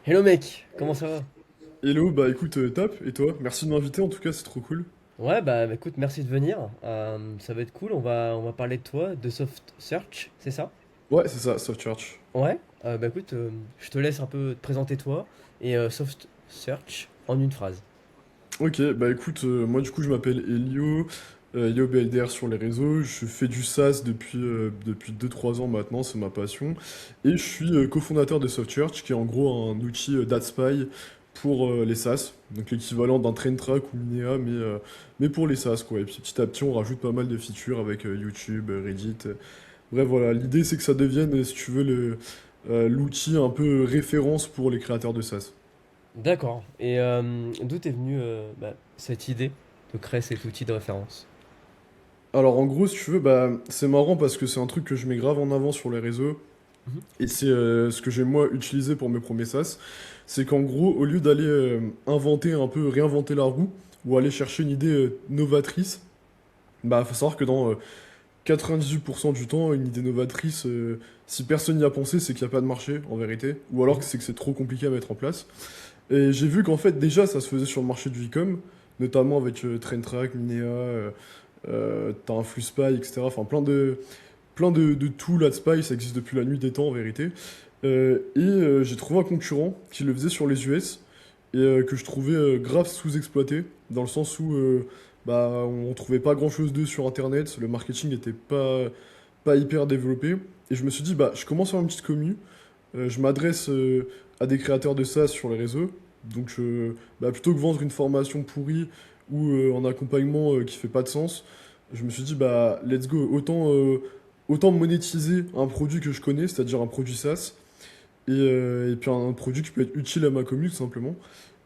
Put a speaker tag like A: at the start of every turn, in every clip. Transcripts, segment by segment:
A: Hello mec, comment ça va?
B: Hello, bah écoute, top, et toi? Merci de m'inviter, en tout cas, c'est trop cool.
A: Ouais, bah écoute, merci de venir. Ça va être cool, on va parler de toi, de Soft Search, c'est ça?
B: Ouais, c'est ça, Soft Church.
A: Ouais, bah écoute, je te laisse un peu te présenter toi et Soft Search en une phrase.
B: Ok, bah écoute, moi du coup, je m'appelle Elio, Elio BLDR sur les réseaux, je fais du SaaS depuis 2-3 ans maintenant, c'est ma passion, et je suis cofondateur de Soft Church, qui est en gros un outil d'AdSpy pour les SaaS, donc l'équivalent d'un TrainTrack ou Minea, mais pour les SaaS, quoi. Et puis petit à petit, on rajoute pas mal de features avec YouTube, Reddit. Bref, voilà, l'idée c'est que ça devienne, si tu veux, l'outil un peu référence pour les créateurs de SaaS.
A: D'accord, et d'où t'es venue cette idée de créer cet outil de référence?
B: Alors en gros, si tu veux, bah, c'est marrant parce que c'est un truc que je mets grave en avant sur les réseaux,
A: Mhm.
B: et c'est ce que j'ai moi utilisé pour mes premiers SaaS. C'est qu'en gros, au lieu d'aller inventer un peu, réinventer la roue, ou aller chercher une idée novatrice, bah faut savoir que dans 98% du temps, une idée novatrice, si personne n'y a pensé, c'est qu'il n'y a pas de marché, en vérité, ou alors que
A: Mhm.
B: c'est trop compliqué à mettre en place. Et j'ai vu qu'en fait, déjà, ça se faisait sur le marché du e-com, notamment avec TrainTrack, Minea, t'as un FluSpy, etc. Enfin, plein de tools AdSpy, ça existe depuis la nuit des temps, en vérité. J'ai trouvé un concurrent qui le faisait sur les US, et que je trouvais grave sous-exploité, dans le sens où bah, on trouvait pas grand-chose d'eux sur Internet, le marketing était pas hyper développé. Et je me suis dit, bah, je commence à avoir une petite commu, je m'adresse à des créateurs de SaaS sur les réseaux. Donc, bah, plutôt que vendre une formation pourrie ou un accompagnement qui fait pas de sens, je me suis dit, bah, let's go. Autant monétiser un produit que je connais, c'est-à-dire un produit SaaS, et puis un produit qui peut être utile à ma commu, tout simplement.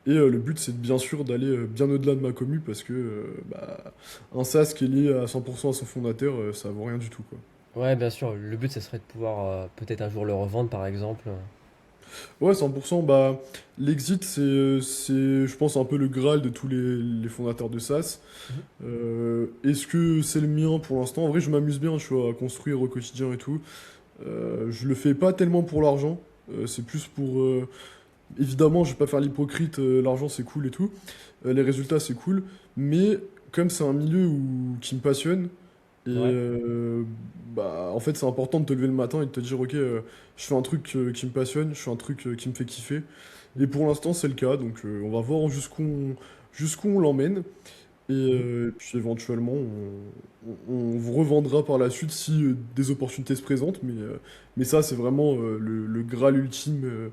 B: Et le but, c'est bien sûr d'aller bien au-delà de ma commu parce que bah, un SaaS qui est lié à 100% à son fondateur, ça vaut rien du tout, quoi.
A: Ouais, bien sûr, le but ce serait de pouvoir peut-être un jour le revendre par exemple.
B: Ouais, 100%, bah, l'exit, je pense, un peu le Graal de tous les fondateurs de SaaS.
A: Mhm.
B: Est-ce que c'est le mien pour l'instant? En vrai, je m'amuse bien, tu vois, à construire au quotidien et tout. Je le fais pas tellement pour l'argent, c'est plus pour... évidemment, je vais pas faire l'hypocrite, l'argent c'est cool et tout, les résultats c'est cool, mais comme c'est un milieu qui me passionne, et
A: Ouais.
B: bah, en fait, c'est important de te lever le matin et de te dire, ok, je fais un truc qui me passionne, je fais un truc qui me fait kiffer. Et pour l'instant, c'est le cas, donc on va voir jusqu'où on l'emmène. Et
A: Mhm.
B: puis éventuellement, on vous revendra par la suite si des opportunités se présentent. Mais ça, c'est vraiment le Graal ultime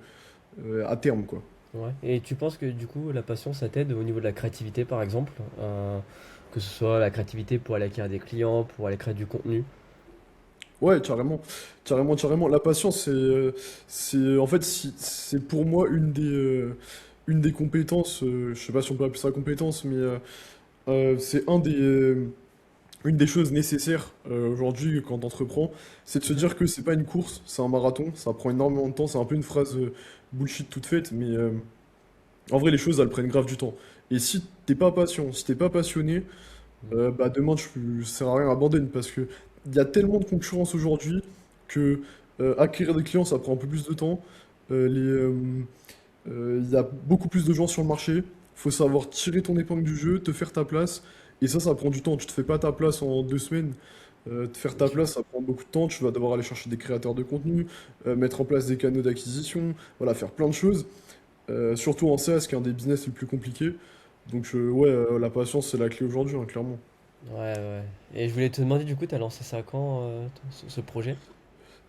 B: à terme, quoi.
A: Ouais. Et tu penses que du coup, la passion, ça t'aide au niveau de la créativité, par exemple, que ce soit la créativité pour aller acquérir des clients, pour aller créer du contenu.
B: Ouais, carrément, carrément, carrément. La patience, en fait, c'est pour moi une des compétences. Je sais pas si on peut appeler ça compétence, mais c'est une des choses nécessaires aujourd'hui quand on entreprend, c'est de se
A: Mhm.
B: dire que c'est pas une course, c'est un marathon. Ça prend énormément de temps. C'est un peu une phrase bullshit toute faite, mais en vrai, les choses, elles prennent grave du temps. Et si t'es pas patient, si t'es pas passionné,
A: Mhm.
B: bah demain, ça sert à rien, abandonne parce que il y a tellement de concurrence aujourd'hui que acquérir des clients, ça prend un peu plus de temps. Il y a beaucoup plus de gens sur le marché. Faut savoir tirer ton épingle du jeu, te faire ta place. Et ça prend du temps. Tu te fais pas ta place en 2 semaines. Te faire
A: Bien
B: ta
A: sûr.
B: place, ça prend beaucoup de temps. Tu vas devoir aller chercher des créateurs de contenu, mettre en place des canaux d'acquisition, voilà, faire plein de choses. Surtout en CS, qui est un des business les plus compliqués. Donc ouais, la patience, c'est la clé aujourd'hui, hein, clairement.
A: Ouais, ouais. Et je voulais te demander, du coup, t'as lancé ça quand, ce projet?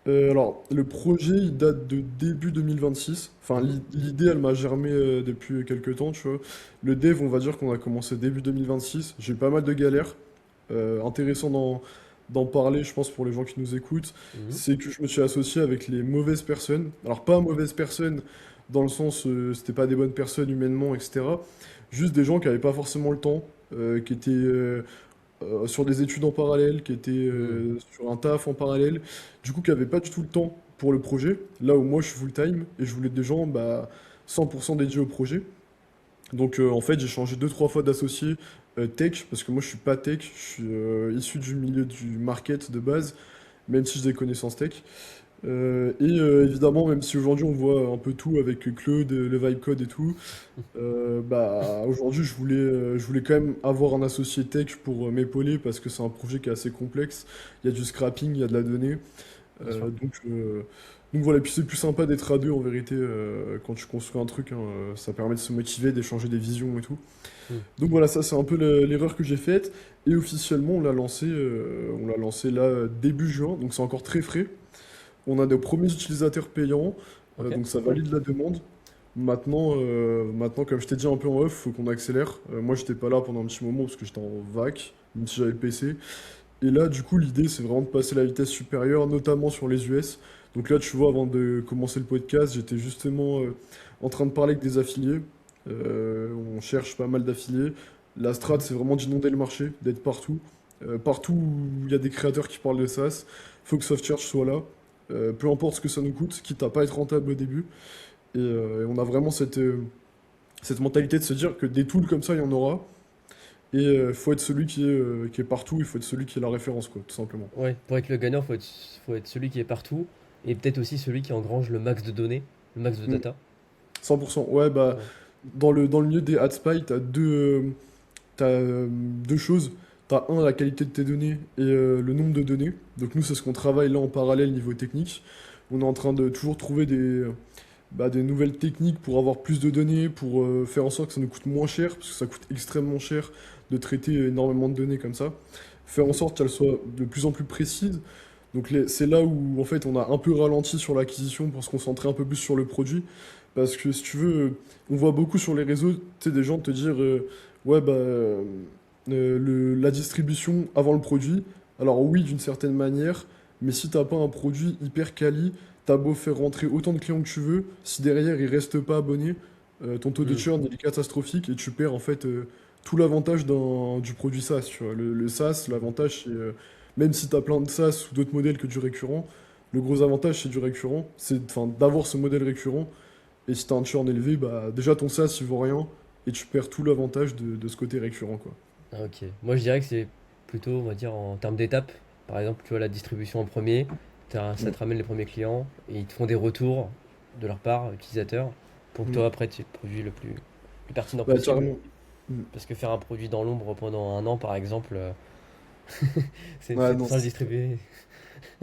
B: Alors, le projet, il date de début 2026. Enfin,
A: Mhm.
B: l'idée, elle m'a germé depuis quelques temps, tu vois. Le dev, on va dire qu'on a commencé début 2026. J'ai eu pas mal de galères. Intéressant d'en parler, je pense, pour les gens qui nous écoutent.
A: Mhm.
B: C'est que je me suis associé avec les mauvaises personnes. Alors, pas mauvaises personnes dans le sens, c'était pas des bonnes personnes humainement, etc. Juste des gens qui avaient pas forcément le temps, qui étaient sur des études en parallèle, qui étaient
A: Mhm.
B: sur un taf en parallèle, du coup qui n'avaient pas du tout le temps pour le projet, là où moi je suis full-time et je voulais des gens bah, 100% dédiés au projet. Donc en fait j'ai changé deux trois fois d'associé tech, parce que moi je suis pas tech, je suis issu du milieu du market de base, même si j'ai des connaissances tech. Évidemment, même si aujourd'hui on voit un peu tout avec Claude, le vibe code et tout, bah aujourd'hui je voulais quand même avoir un associé tech pour m'épauler parce que c'est un projet qui est assez complexe. Il y a du scrapping, il y a de la donnée.
A: Bien sûr.
B: Euh, donc, euh, donc voilà, et puis c'est plus sympa d'être à deux en vérité quand tu construis un truc, hein, ça permet de se motiver, d'échanger des visions et tout.
A: Hmm.
B: Donc voilà, ça c'est un peu l'erreur que j'ai faite. Et officiellement on l'a lancé là début juin, donc c'est encore très frais. On a nos premiers utilisateurs payants,
A: Ok,
B: donc ça
A: cool.
B: valide la demande. Maintenant, comme je t'ai dit un peu en off, faut qu'on accélère. Moi, j'étais pas là pendant un petit moment parce que j'étais en vac, même si j'avais le PC. Et là, du coup, l'idée, c'est vraiment de passer à la vitesse supérieure, notamment sur les US. Donc là, tu vois, avant de commencer le podcast, j'étais justement en train de parler avec des affiliés. On cherche pas mal d'affiliés. La strat,
A: Mhm.
B: c'est vraiment d'inonder le marché, d'être partout. Partout où il y a des créateurs qui parlent de SaaS, faut que SoftChurch soit là. Peu importe ce que ça nous coûte, quitte à pas être rentable au début. Et on a vraiment cette mentalité de se dire que des tools comme ça, il y en aura. Et faut être celui qui est partout, il faut être celui qui est la référence, quoi, tout simplement.
A: Ouais, pour être le gagnant, faut être celui qui est partout et peut-être aussi celui qui engrange le max de données, le max de
B: Mm.
A: data.
B: 100%. Ouais, bah,
A: Ouais.
B: dans le milieu des AdSpy, deux choses. T'as un, la qualité de tes données et le nombre de données. Donc nous, c'est ce qu'on travaille là en parallèle niveau technique. On est en train de toujours trouver des nouvelles techniques pour avoir plus de données, pour faire en sorte que ça nous coûte moins cher, parce que ça coûte extrêmement cher de traiter énormément de données comme ça. Faire en
A: Mhm.
B: sorte qu'elles soient de plus en plus précises. Donc c'est là où en fait on a un peu ralenti sur l'acquisition pour se concentrer un peu plus sur le produit. Parce que si tu veux, on voit beaucoup sur les réseaux, tu sais, des gens te dire ouais bah la distribution avant le produit. Alors oui, d'une certaine manière, mais si t'as pas un produit hyper quali, t'as beau faire rentrer autant de clients que tu veux, si derrière ils restent pas abonnés, ton taux de
A: Hmm.
B: churn il est catastrophique et tu perds en fait tout l'avantage du produit SaaS, tu vois. Le SaaS, l'avantage c'est même si t'as plein de SaaS ou d'autres modèles que du récurrent, le gros avantage c'est du récurrent, c'est enfin d'avoir ce modèle récurrent. Et si t'as un churn élevé, bah déjà ton SaaS il vaut rien et tu perds tout l'avantage de ce côté récurrent, quoi.
A: Ah, ok. Moi, je dirais que c'est plutôt, on va dire, en termes d'étapes. Par exemple, tu vois, la distribution en premier, ça
B: Mm.
A: te ramène les premiers clients et ils te font des retours de leur part, utilisateurs, pour que
B: Mm.
A: toi, après, tu aies le produit plus pertinent
B: Bah
A: possible.
B: carrément. Mm.
A: Parce que faire un produit dans l'ombre pendant un an, par exemple,
B: Ouais,
A: c'est
B: non,
A: sans le
B: c'est
A: distribuer.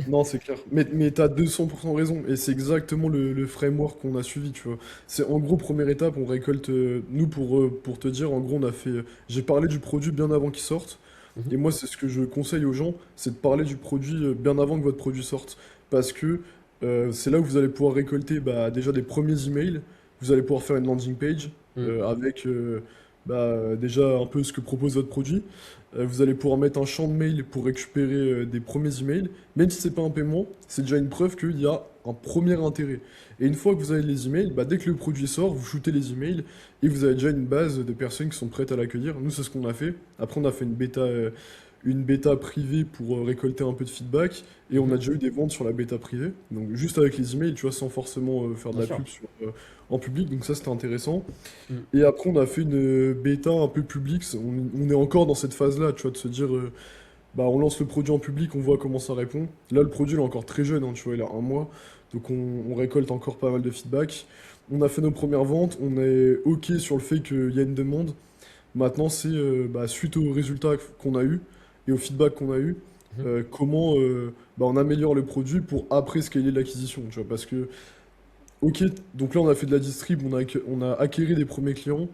B: non, c'est clair. Mais t'as 200% raison. Et c'est exactement le framework qu'on a suivi, tu vois. C'est en gros, première étape, on récolte. Nous, pour te dire, en gros, on a fait. J'ai parlé du produit bien avant qu'il sorte.
A: Mhm.
B: Et moi, c'est ce que je conseille aux gens, c'est de parler du produit bien avant que votre produit sorte. Parce que c'est là où vous allez pouvoir récolter bah, déjà des premiers emails. Vous allez pouvoir faire une landing page
A: Mm.
B: avec bah, déjà un peu ce que propose votre produit. Vous allez pouvoir mettre un champ de mail pour récupérer des premiers emails. Même si c'est pas un paiement, c'est déjà une preuve qu'il y a un premier intérêt. Et une fois que vous avez les emails, bah, dès que le produit sort, vous shootez les emails et vous avez déjà une base de personnes qui sont prêtes à l'accueillir. Nous, c'est ce qu'on a fait. Après, on a fait une bêta privée pour récolter un peu de feedback et on a
A: Mhm.
B: déjà eu des ventes sur la bêta privée. Donc, juste avec les emails, tu vois, sans forcément faire de
A: Bien
B: la
A: sûr.
B: pub en public. Donc, ça, c'était intéressant.
A: Mm.
B: Et après, on a fait une bêta un peu publique. On est encore dans cette phase-là, tu vois, de se dire, bah, on lance le produit en public, on voit comment ça répond. Là, le produit, il est encore très jeune, hein, tu vois, il a un mois. Donc, on récolte encore pas mal de feedback. On a fait nos premières ventes. On est OK sur le fait qu'il y a une demande. Maintenant, c'est bah, suite aux résultats qu'on a eu et au feedback qu'on a eu,
A: Mhm.
B: comment bah, on améliore le produit pour après scaler l'acquisition, tu vois, parce que, ok, donc là on a fait de la distrib, on a acquéri des premiers clients,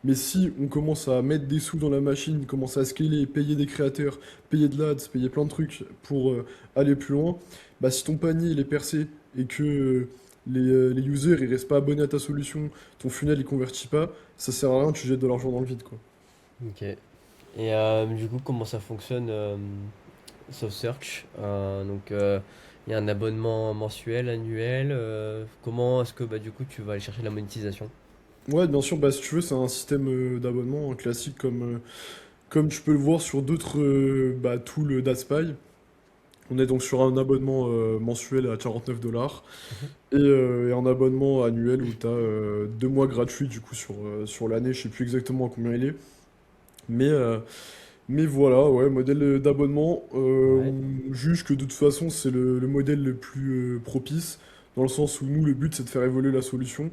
B: mais si on commence à mettre des sous dans la machine, commence à scaler, payer des créateurs, payer de l'ads, payer plein de trucs pour aller plus loin, bah si ton panier il est percé et que les users ils restent pas abonnés à ta solution, ton funnel il convertit pas, ça sert à rien, tu jettes de l'argent dans le vide, quoi.
A: Ok. Et du coup, comment ça fonctionne SoftSearch? Il y a un abonnement mensuel, annuel. Comment est-ce que bah, du coup tu vas aller chercher la monétisation?
B: Ouais, bien sûr, bah, si tu veux, c'est un système d'abonnement classique comme tu peux le voir sur d'autres bah, tools d'AdSpy. On est donc sur un abonnement mensuel à 49 $
A: Mhm.
B: et un abonnement annuel où tu as 2 mois gratuits du coup sur l'année. Je sais plus exactement à combien il est. Mais, Mais voilà, ouais, modèle d'abonnement,
A: Ouais.
B: on juge que de toute façon c'est le modèle le plus propice, dans le sens où nous le but c'est de faire évoluer la solution.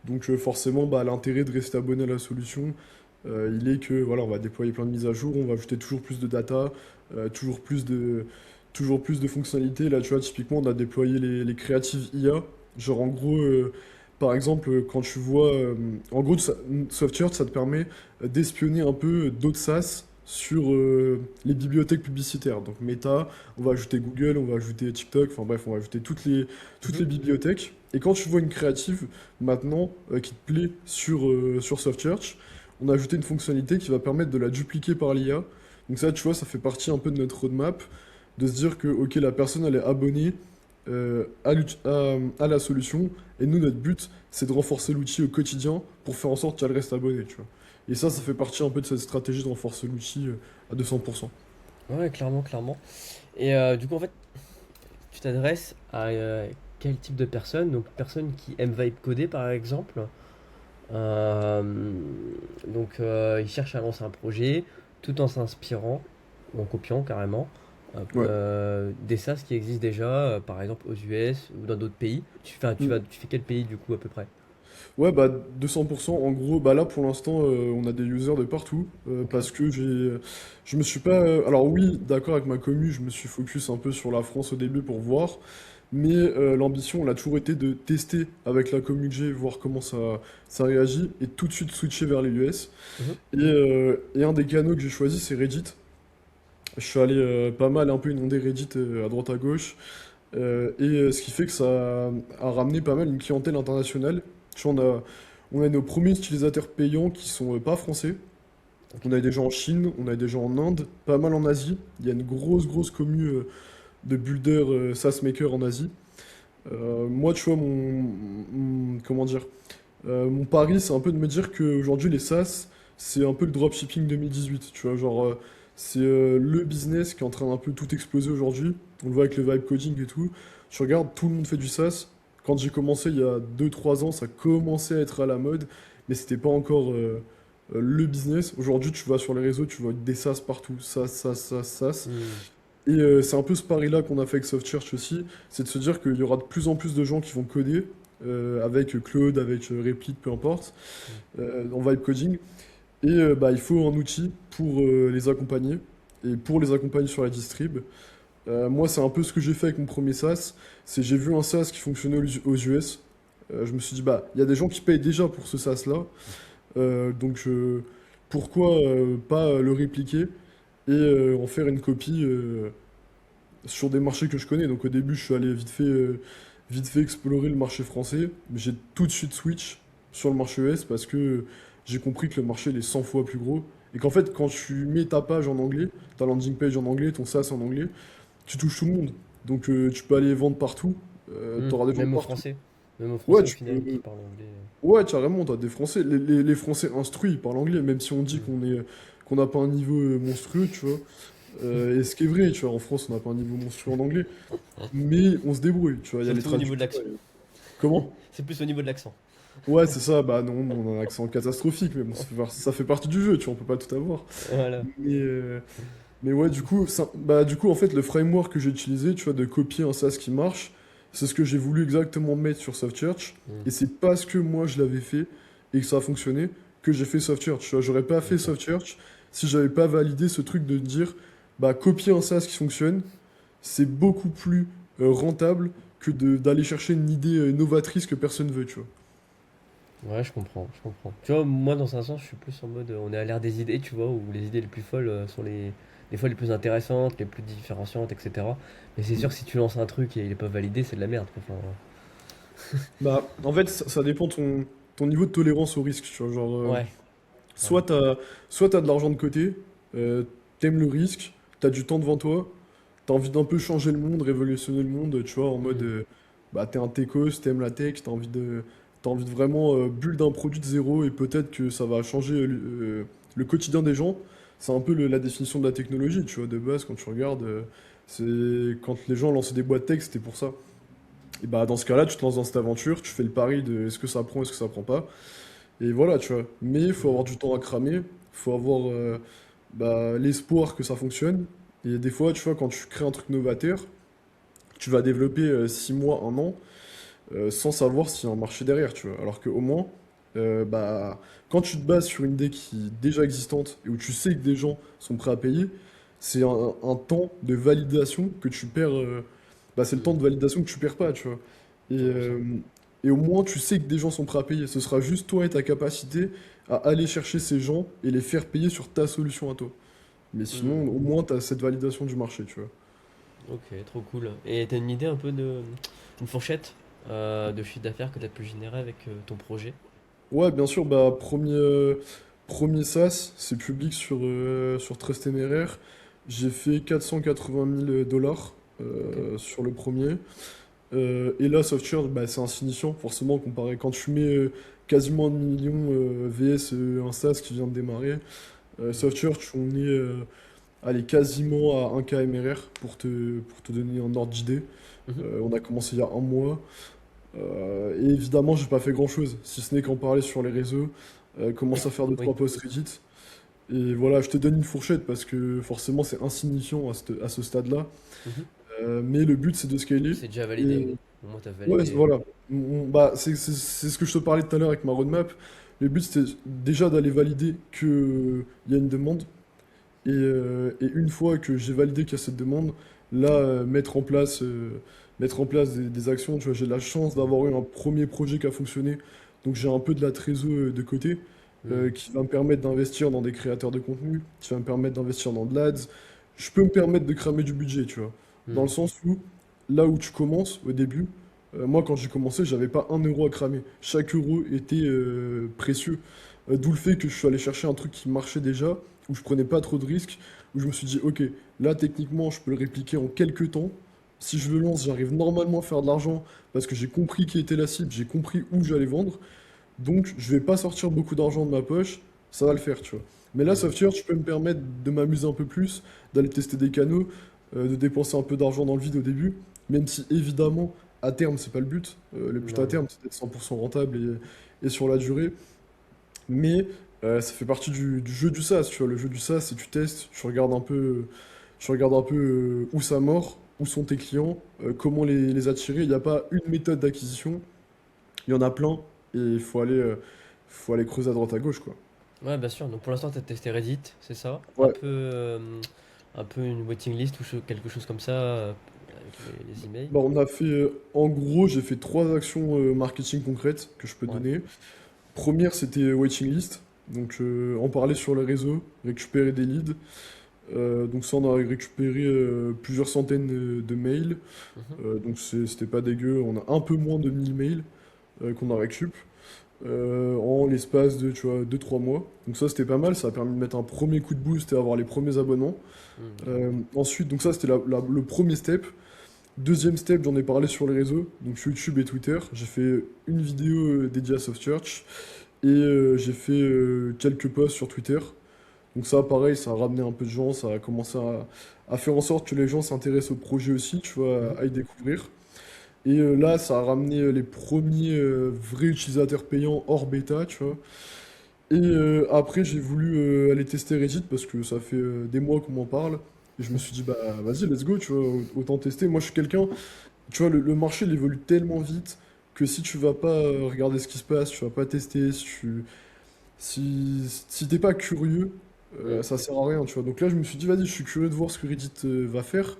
B: Donc forcément bah, l'intérêt de rester abonné à la solution, il est que voilà, on va déployer plein de mises à jour, on va ajouter toujours plus de data, euh, toujours plus de, toujours plus de fonctionnalités. Là tu vois typiquement on a déployé les créatives IA. Genre en gros, par exemple quand tu vois, en gros Softchurch ça te permet d'espionner un peu d'autres SaaS sur les bibliothèques publicitaires. Donc Meta, on va ajouter Google, on va ajouter TikTok, enfin bref, on va ajouter toutes
A: Mhm.
B: les bibliothèques. Et quand tu vois une créative maintenant qui te plaît sur Softchurch, on a ajouté une fonctionnalité qui va permettre de la dupliquer par l'IA. Donc ça, tu vois, ça fait partie un peu de notre roadmap, de se dire que, ok, la personne, elle est abonnée à la solution, et nous, notre but, c'est de renforcer l'outil au quotidien pour faire en sorte qu'elle reste abonnée, tu vois. Et ça fait partie un peu de cette stratégie de renforcer l'outil à 200%.
A: Ouais, clairement, clairement. Et du coup, en fait, tu t'adresses à quel type de personnes? Donc, personnes qui aiment vibe coder, par exemple. Euh, donc, ils cherchent à lancer un projet tout en s'inspirant, ou en copiant carrément,
B: Ouais.
A: des SaaS qui existent déjà, par exemple aux US ou dans d'autres pays.
B: Mm.
A: Tu fais quel pays du coup à peu près?
B: Ouais, bah 200%. En gros, bah là pour l'instant, on a des users de partout
A: Ok.
B: parce que je me suis pas. Alors oui, d'accord avec ma commu, je me suis focus un peu sur la France au début pour voir, mais l'ambition, elle a toujours été de tester avec la commu que j'ai, voir comment ça réagit et tout de suite switcher vers les US.
A: Mhm.
B: Et un des canaux que j'ai choisi, c'est Reddit. Je suis allé pas mal un peu inonder Reddit à droite à gauche. Ce qui fait que ça a ramené pas mal une clientèle internationale. Tu vois, on a nos premiers utilisateurs payants qui sont pas français.
A: Ok.
B: On a des gens en Chine, on a des gens en Inde, pas mal en Asie. Il y a une grosse commu de builders SaaS makers en Asie. Moi, tu vois, comment dire, mon pari, c'est un peu de me dire qu'aujourd'hui, les SaaS, c'est un peu le dropshipping 2018. Tu vois, genre, c'est le business qui est en train d'un peu tout exploser aujourd'hui. On le voit avec le vibe coding et tout. Tu regardes, tout le monde fait du SaaS. Quand j'ai commencé il y a 2 3 ans, ça commençait à être à la mode, mais c'était pas encore le business. Aujourd'hui, tu vas sur les réseaux, tu vois des SaaS partout. SaaS.
A: Hmm.
B: Et c'est un peu ce pari-là qu'on a fait avec SoftChurch aussi, c'est de se dire qu'il y aura de plus en plus de gens qui vont coder avec Claude, avec Replit, peu importe,
A: Hmm.
B: en vibe coding. Et bah, il faut un outil pour les accompagner et pour les accompagner sur la distrib. Moi, c'est un peu ce que j'ai fait avec mon premier SaaS. C'est j'ai vu un SaaS qui fonctionnait aux US. Je me suis dit, bah, il y a des gens qui payent déjà pour ce SaaS-là. Donc, pourquoi pas le répliquer et en faire une copie sur des marchés que je connais. Donc au début, je suis allé vite fait explorer le marché français, mais j'ai tout de suite switch sur le marché US parce que j'ai compris que le marché il est 100 fois plus gros. Et qu'en fait, quand tu mets ta page en anglais, ta landing page en anglais, ton SaaS en anglais, tu touches tout le monde. Donc tu peux aller vendre partout,
A: Hmm.
B: tu auras des gens de
A: Même aux
B: partout.
A: Français. Même aux
B: Ouais,
A: Français au
B: tu
A: final qui
B: peux.
A: parlent anglais.
B: Ouais, carrément, t'as des Français. Les Français instruits ils parlent anglais, même si on dit
A: Hmm.
B: qu'on n'a pas un niveau monstrueux, tu vois. Et ce qui est vrai, tu vois, en France, on n'a pas un niveau monstrueux en anglais. Mais on se débrouille, tu vois, il y a les
A: Surtout au niveau de
B: traducteurs.
A: l'accent.
B: Comment?
A: C'est plus au niveau de l'accent.
B: Ouais, c'est ça, bah non, on a un accent catastrophique, mais bon, ça fait partie du jeu, tu vois, on peut pas tout avoir.
A: Voilà.
B: Mais, euh, mais ouais, du coup, en fait, le framework que j'ai utilisé, tu vois, de copier un SaaS qui marche, c'est ce que j'ai voulu exactement mettre sur SoftChurch,
A: Hmm.
B: et c'est parce que moi je l'avais fait et que ça a fonctionné que j'ai fait SoftChurch. Tu vois, j'aurais pas fait
A: Ok.
B: SoftChurch si j'avais pas validé ce truc de dire, bah, copier un SaaS qui fonctionne, c'est beaucoup plus rentable que d'aller chercher une idée novatrice que personne veut, tu vois.
A: Ouais, je comprends, je comprends. Tu vois, moi, dans un sens, je suis plus en mode, on est à l'ère des idées, tu vois, où les idées les plus folles sont les fois les plus intéressantes, les plus différenciantes, etc. Mais c'est sûr que si tu lances un truc et il est pas validé, c'est de la merde, quoi. Enfin,
B: Bah, en fait, ça dépend ton niveau de tolérance au risque, tu vois. Genre,
A: ouais, ouais.
B: soit t'as de l'argent de côté, t'aimes le risque, t'as du temps devant toi, t'as envie d'un peu changer le monde, révolutionner le monde, tu vois, en mode,
A: Hmm.
B: bah, t'es un techos, t'aimes la tech, t'as envie de vraiment build un produit de zéro et peut-être que ça va changer le quotidien des gens. C'est un peu la définition de la technologie, tu vois, de base, quand tu regardes, c'est quand les gens lançaient des boîtes tech, c'était pour ça. Et bah dans ce cas-là, tu te lances dans cette aventure, tu fais le pari de est-ce que ça prend, est-ce que ça prend pas. Et voilà, tu vois. Mais il faut
A: Hmm.
B: avoir du temps à cramer, faut avoir bah, l'espoir que ça fonctionne. Et des fois, tu vois, quand tu crées un truc novateur, tu vas développer 6 mois, un an, sans savoir s'il y a un marché derrière, tu vois. Alors qu'au moins, bah, quand tu te bases sur une idée qui est déjà existante et où tu sais que des gens sont prêts à payer, c'est un temps de validation que tu perds. Bah, c'est le temps
A: Hmm.
B: de validation que tu perds pas, tu vois. Et,
A: 100%.
B: au moins, tu sais que des gens sont prêts à payer. Ce sera juste toi et ta capacité à aller chercher ces gens et les faire payer sur ta solution à toi. Mais
A: Hmm.
B: sinon, au moins, tu as cette validation du marché, tu vois.
A: Ok, trop cool. Et t'as une idée un peu de une fourchette de chiffre d'affaires que t'as pu générer avec ton projet?
B: Ouais, bien sûr, bah, premier SaaS, c'est public sur Trust MRR. J'ai fait 480 000 dollars
A: Ok.
B: sur le premier. Et là, Softchurch, bah, c'est insignifiant, forcément, comparé. Quand tu mets quasiment 1 million VS un SaaS qui vient de démarrer,
A: Hmm.
B: Softchurch, on est allez, quasiment à 1K MRR pour te donner un ordre d'idée.
A: Mhm.
B: On a commencé il y a un mois. Et évidemment, j'ai pas fait grand-chose, si ce n'est qu'en parler sur les réseaux, commencer à faire deux
A: Oui.
B: trois posts Reddit. Et voilà, je te donne une fourchette parce que forcément c'est insignifiant à ce stade-là.
A: Mhm.
B: Mais le but c'est de scaler.
A: C'est déjà validé.
B: Et
A: Au moins t'as
B: ouais,
A: validé.
B: voilà. Bah, c'est ce que je te parlais tout à l'heure avec ma roadmap. Le but c'était déjà d'aller valider qu'il y a une demande. Et une fois que j'ai validé qu'il y a cette demande, là, mettre en place des actions. Tu vois, j'ai la chance d'avoir eu un premier projet qui a fonctionné. Donc j'ai un peu de la trésor de côté
A: Hmm.
B: qui va me permettre d'investir dans des créateurs de contenu, qui va me permettre d'investir dans de l'ADS. Je peux me permettre de cramer du budget, tu vois. Dans le
A: Hmm.
B: sens où, là où tu commences, au début, moi quand j'ai commencé, j'avais pas 1 euro à cramer. Chaque euro était précieux. D'où le fait que je suis allé chercher un truc qui marchait déjà, où je prenais pas trop de risques, où je me suis dit, ok, là techniquement, je peux le répliquer en quelques temps. Si je le lance, j'arrive normalement à faire de l'argent parce que j'ai compris qui était la cible, j'ai compris où j'allais vendre. Donc, je vais pas sortir beaucoup d'argent de ma poche, ça va le faire, tu vois. Mais là,
A: Hmm.
B: Software, je peux me permettre de m'amuser un peu plus, d'aller tester des canaux, de dépenser un peu d'argent dans le vide au début, même si évidemment, à terme, c'est pas le but. Le but à
A: Non, non.
B: terme, c'est d'être 100% rentable et sur la durée. Mais ça fait partie du jeu du SaaS, tu vois. Le jeu du SaaS, c'est tu testes, tu regardes un peu où ça mord, où sont tes clients, comment les attirer. Il n'y a pas une méthode d'acquisition, il y en a plein et il faut aller creuser à droite à gauche, quoi.
A: Ouais, bien sûr. Donc pour l'instant, tu as testé Reddit, c'est ça?
B: Ouais.
A: Un peu une waiting list ou quelque chose comme ça avec les emails.
B: Bah, on a fait, en gros, j'ai fait trois actions marketing concrètes que je peux
A: Ouais.
B: donner. Première, c'était waiting list. Donc, en parler sur les réseaux, récupérer des leads. Donc ça, on a récupéré plusieurs centaines de mails.
A: Mhm.
B: Donc c'était pas dégueu. On a un peu moins de 1000 mails qu'on a récup en l'espace de, tu vois, 2-3 mois. Donc ça, c'était pas mal. Ça a permis de mettre un premier coup de boost et avoir les premiers abonnements.
A: Clairement.
B: Ensuite, donc ça, c'était le premier step. Deuxième step, j'en ai parlé sur les réseaux, donc sur YouTube et Twitter. J'ai fait une vidéo dédiée à SoftChurch et j'ai fait quelques posts sur Twitter. Donc ça, pareil, ça a ramené un peu de gens, ça a commencé à faire en sorte que les gens s'intéressent au projet aussi, tu vois,
A: Mhm.
B: à y découvrir. Et là, ça a ramené les premiers vrais utilisateurs payants hors bêta, tu vois. Et après, j'ai voulu aller tester Reddit parce que ça fait des mois qu'on m'en parle. Et je me suis dit, bah vas-y, let's go, tu vois, autant tester. Moi, je suis quelqu'un, tu vois, le marché il évolue tellement vite que si tu vas pas regarder ce qui se passe, tu vas pas tester, si t'es pas curieux,
A: Mm.
B: ça sert à rien, tu vois. Donc là, je me suis dit, vas-y, je suis curieux de voir ce que Reddit va faire.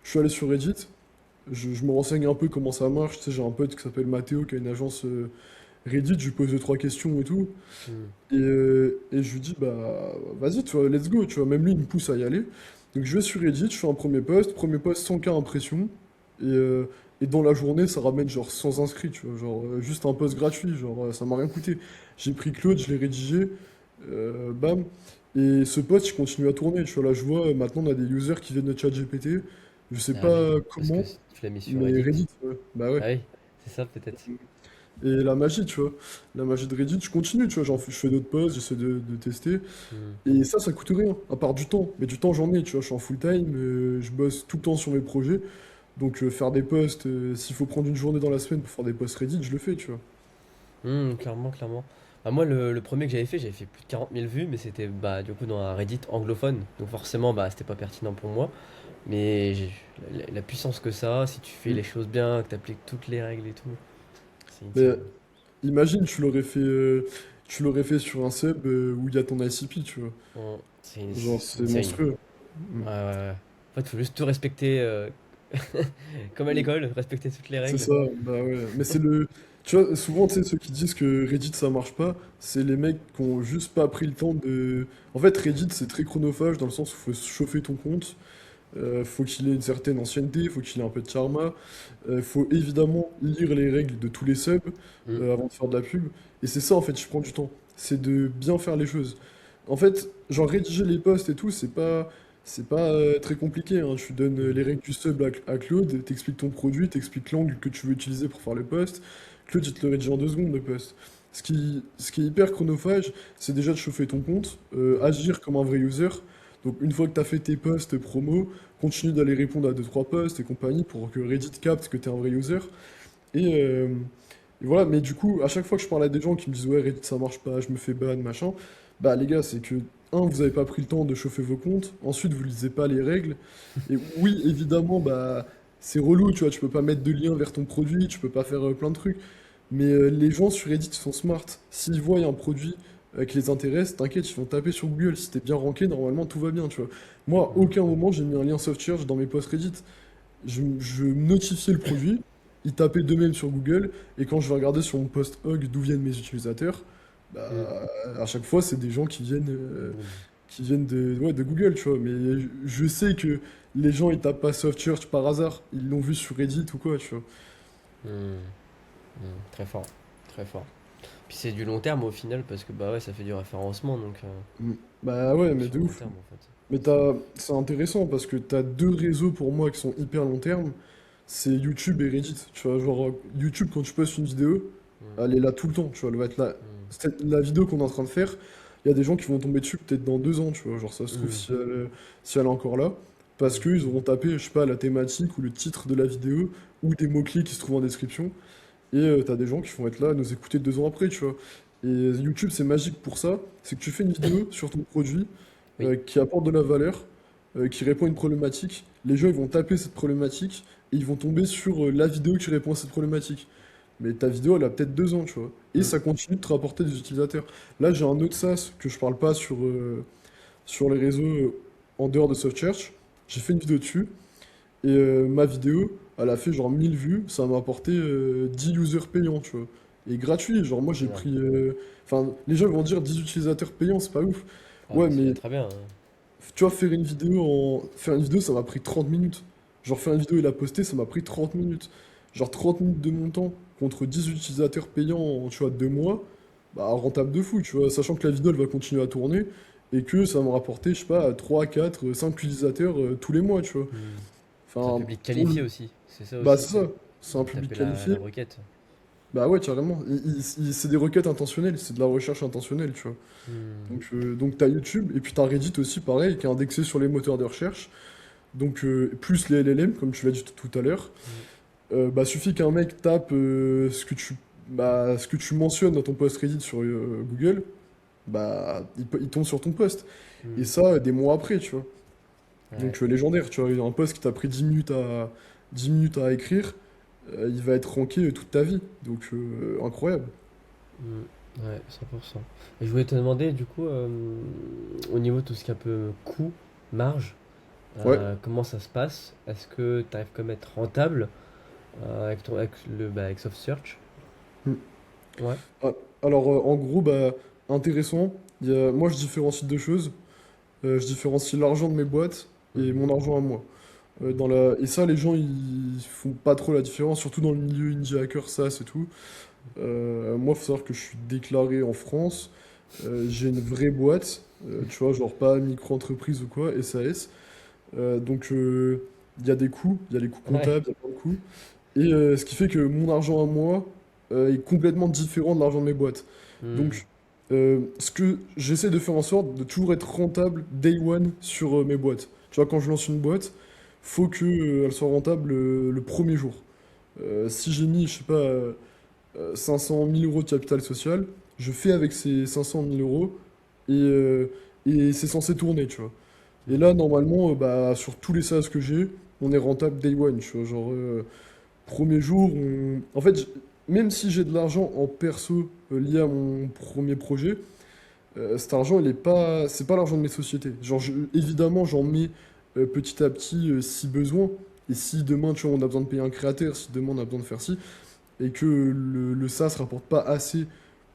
B: Je suis allé sur Reddit, je me renseigne un peu comment ça marche. Tu sais, j'ai un pote qui s'appelle Mathéo qui a une agence Reddit, je lui pose deux, trois questions et tout.
A: Mm.
B: Et je lui dis, bah vas-y, tu vois, let's go, tu vois. Même lui, il me pousse à y aller. Donc je vais sur Reddit, je fais un premier post 100K impression. Et dans la journée, ça ramène genre 100 inscrits, tu vois. Genre juste un post gratuit, genre ça m'a rien coûté. J'ai pris Claude, je l'ai rédigé, bam. Et ce post, il continue à tourner, tu vois. Là, je vois, maintenant, on a des users qui viennent de ChatGPT. Je sais
A: Ah oui,
B: pas
A: parce que
B: comment,
A: tu l'as mis sur
B: mais
A: Reddit.
B: Reddit, bah ouais.
A: Ah oui, c'est ça peut-être.
B: Et la magie, tu vois. La magie de Reddit, je continue, tu vois. Je fais d'autres posts, j'essaie de tester.
A: Mm.
B: Et ça coûte rien, à part du temps. Mais du temps, j'en ai, tu vois. Je suis en full time, je bosse tout le temps sur mes projets. Donc, faire des posts, s'il faut prendre une journée dans la semaine pour faire des posts Reddit, je le fais, tu vois.
A: Clairement, clairement. Ah, moi, le premier que j'avais fait plus de 40 000 vues, mais c'était bah, du coup dans un Reddit anglophone. Donc forcément, bah, c'était pas pertinent pour moi. Mais la puissance que ça a, si tu fais
B: Mm.
A: les choses bien, que tu appliques toutes les règles et tout, c'est
B: Mais
A: insane.
B: imagine, tu l'aurais fait sur un sub où il y a ton ICP, tu vois. Genre,
A: C'est
B: c'est
A: insane.
B: monstrueux. Mm.
A: Ouais, ouais, ouais. En fait, il faut juste tout respecter, comme à l'école, respecter toutes les
B: C'est
A: règles.
B: ça, bah ouais. Mais c'est le. Tu vois, souvent, tu sais, ceux qui disent que Reddit ça marche pas, c'est les mecs qui ont juste pas pris le temps de. En fait, Reddit c'est très chronophage dans le sens où faut se chauffer ton compte, faut qu'il ait une certaine ancienneté, faut qu'il ait un peu de charma, faut évidemment lire les règles de tous les subs
A: Mm.
B: avant de faire de la pub. Et c'est ça en fait qui prend du temps, c'est de bien faire les choses. En fait, genre rédiger les posts et tout, c'est pas très compliqué, hein. Tu donnes les
A: Mm.
B: règles du sub à Claude, t'expliques ton produit, t'expliques l'angle que tu veux utiliser pour faire le post. Claude, il te le rédige en 2 secondes le post. Ce qui est hyper chronophage, c'est déjà de chauffer ton compte,
A: Mm.
B: agir comme un vrai user. Donc une fois que tu as fait tes posts promo, continue d'aller répondre à deux trois posts et compagnie pour que Reddit capte que tu es un vrai user. Et, euh, et voilà, mais du coup, à chaque fois que je parle à des gens qui me disent ouais, Reddit ça marche pas, je me fais ban, machin, bah les gars, c'est que, vous avez pas pris le temps de chauffer vos comptes, ensuite vous lisez pas les règles, et oui, évidemment, bah c'est relou, tu vois, tu peux pas mettre de lien vers ton produit, tu peux pas faire plein de trucs, mais les gens sur Reddit sont smart. S'ils voient un produit qui les intéresse, t'inquiète, ils vont taper sur Google. Si t'es bien ranké, normalement tout va bien, tu vois. Moi, à
A: Mm.
B: aucun moment j'ai mis un lien soft search dans mes posts Reddit. Je notifiais le produit, ils tapaient d'eux-mêmes sur Google, et quand je vais regarder sur mon post hog d'où viennent mes utilisateurs,
A: Mm.
B: bah, à chaque fois, c'est des gens
A: Mm.
B: qui viennent ouais, de Google, tu vois. Mais je sais que les gens, ils tapent pas soft search par hasard, ils l'ont vu sur Reddit ou quoi, tu vois.
A: Mm. Mm. Très fort, très fort. Puis c'est du long terme au final, parce que bah ouais, ça fait du référencement, donc
B: Mm. Bah ouais, mais
A: sur
B: de
A: le long
B: ouf.
A: terme en fait.
B: Mais c'est intéressant parce que t'as deux réseaux pour moi qui sont hyper long terme, c'est YouTube et Reddit. Tu vois, genre YouTube, quand tu postes une vidéo,
A: Mm.
B: elle est là tout le temps, tu vois, elle va être là.
A: Mm.
B: La vidéo qu'on est en train de faire, il y a des gens qui vont tomber dessus peut-être dans 2 ans, tu vois, genre ça se trouve
A: Mm.
B: si elle est encore là, parce
A: Mm.
B: qu'ils auront tapé, je sais pas, la thématique ou le titre de la vidéo, ou des mots-clés qui se trouvent en description, et t'as des gens qui vont être là à nous écouter 2 ans après, tu vois. Et YouTube, c'est magique pour ça, c'est que tu fais une vidéo sur ton produit
A: Oui.
B: qui apporte de la valeur, qui répond à une problématique. Les gens ils vont taper cette problématique et ils vont tomber sur la vidéo qui répond à cette problématique. Mais ta vidéo, elle a peut-être 2 ans, tu vois. Et
A: Mm.
B: ça continue de te rapporter des utilisateurs. Là, j'ai un autre SaaS que je parle pas sur les réseaux en dehors de SoftSearch. J'ai fait une vidéo dessus. Et ma vidéo, elle a fait genre 1000 vues. Ça m'a apporté 10 users payants, tu vois. Et gratuit. Genre, moi, j'ai
A: Énorme.
B: pris. Enfin, les gens vont dire 10 utilisateurs payants, c'est pas ouf.
A: Ah
B: Ouais,
A: bah c'est déjà
B: mais
A: très bien, hein.
B: tu vois, faire une vidéo, ça m'a pris 30 minutes. Genre, faire une vidéo et la poster, ça m'a pris 30 minutes. Genre, 30 minutes de mon temps contre 10 utilisateurs payants en, tu vois, 2 mois, bah, rentable de fou, tu vois, sachant que la vidéo, elle va continuer à tourner et que ça va me rapporter, je sais pas, 3 4 5 utilisateurs tous les mois, tu vois.
A: Mm. C'est un
B: Enfin,
A: public qualifié aussi. C'est ça
B: bah,
A: aussi,
B: c'est ça. C'est
A: ils
B: un
A: vont
B: public
A: taper la
B: qualifié.
A: requête.
B: Bah ouais, carrément. C'est des requêtes intentionnelles, c'est de la recherche intentionnelle, tu vois.
A: Mm.
B: Donc t'as YouTube, et puis t'as Reddit aussi, pareil, qui est indexé sur les moteurs de recherche. Donc, plus les LLM, comme tu l'as dit tout à l'heure.
A: Mm.
B: Bah, suffit qu'un mec tape ce que tu mentionnes dans ton post Reddit sur Google, bah, il tombe sur ton post. Et
A: Mm.
B: ça, des mois après, tu vois.
A: Ouais.
B: Donc, légendaire, tu vois, il y a un post qui t'a pris 10 minutes à écrire, il va être ranké toute ta vie. Donc, incroyable.
A: Mm. Ouais, 100%. Et je voulais te demander, du coup, au niveau de tout ce qui est un peu coût, marge,
B: Ouais.
A: comment ça se passe? Est-ce que tu arrives comme à être rentable avec Soft Search?
B: Hmm.
A: Ouais.
B: Ah, alors, en gros, bah, intéressant. Moi, je différencie deux choses. Je différencie l'argent de mes boîtes et
A: Mhm.
B: mon argent à moi.
A: Mhm.
B: Et ça, les gens, ils font pas trop la différence, surtout dans le milieu indie hacker, SaaS et tout. Moi, faut savoir que je suis déclaré en France. J'ai une vraie boîte, tu vois, genre pas micro-entreprise ou quoi, SAS. Donc, il y a des coûts, il y a les coûts
A: Ouais.
B: comptables, il y a plein de coûts. Et ce qui fait que mon argent à moi est complètement différent de l'argent de mes boîtes.
A: Hmm.
B: Donc, ce que j'essaie de faire en sorte de toujours être rentable day one sur mes boîtes. Tu vois, quand je lance une boîte, faut que elle soit rentable le premier jour. Si j'ai mis, je sais pas, 500 000 euros de capital social, je fais avec ces 500 000 € et, euh, et c'est censé tourner, tu vois. Et là, normalement, bah, sur tous les SaaS que j'ai, on est rentable day one, tu vois. Genre, premier jour, en fait, même si j'ai de l'argent en perso lié à mon premier projet, cet argent, il est pas, c'est pas l'argent de mes sociétés. Genre, évidemment, j'en mets petit à petit si besoin. Et si demain, tu vois, on a besoin de payer un créateur, si demain on a besoin de faire ci, et que le SaaS rapporte pas assez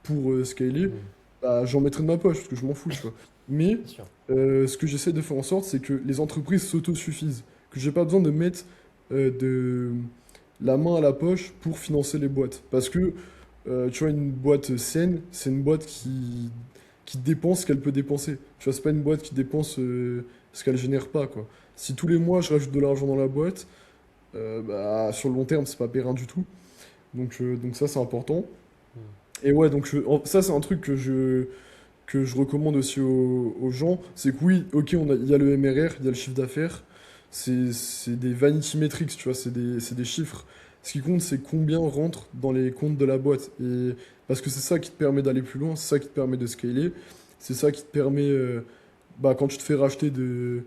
B: pour scaler,
A: Hmm,
B: bah, j'en mettrai de ma poche, parce que je m'en fous, tu vois. Mais
A: bien sûr.
B: ce que j'essaie de faire en sorte, c'est que les entreprises s'autosuffisent. Que j'ai pas besoin de mettre de la main à la poche pour financer les boîtes. Parce que, tu vois, une boîte saine, c'est une boîte qui dépense ce qu'elle peut dépenser. Tu vois, c'est pas une boîte qui dépense ce qu'elle génère pas, quoi. Si tous les mois je rajoute de l'argent dans la boîte, bah, sur le long terme, c'est pas périn du tout. Donc ça, c'est important.
A: Hmm.
B: Et ouais, donc ça, c'est un truc que je recommande aussi aux gens. C'est que oui, ok, il y a le MRR, il y a le chiffre d'affaires. C'est des vanity metrics, tu vois, c'est des chiffres. Ce qui compte, c'est combien rentre dans les comptes de la boîte. Et parce que c'est ça qui te permet d'aller plus loin, c'est ça qui te permet de scaler, c'est ça qui te permet, bah, quand tu te fais racheter, de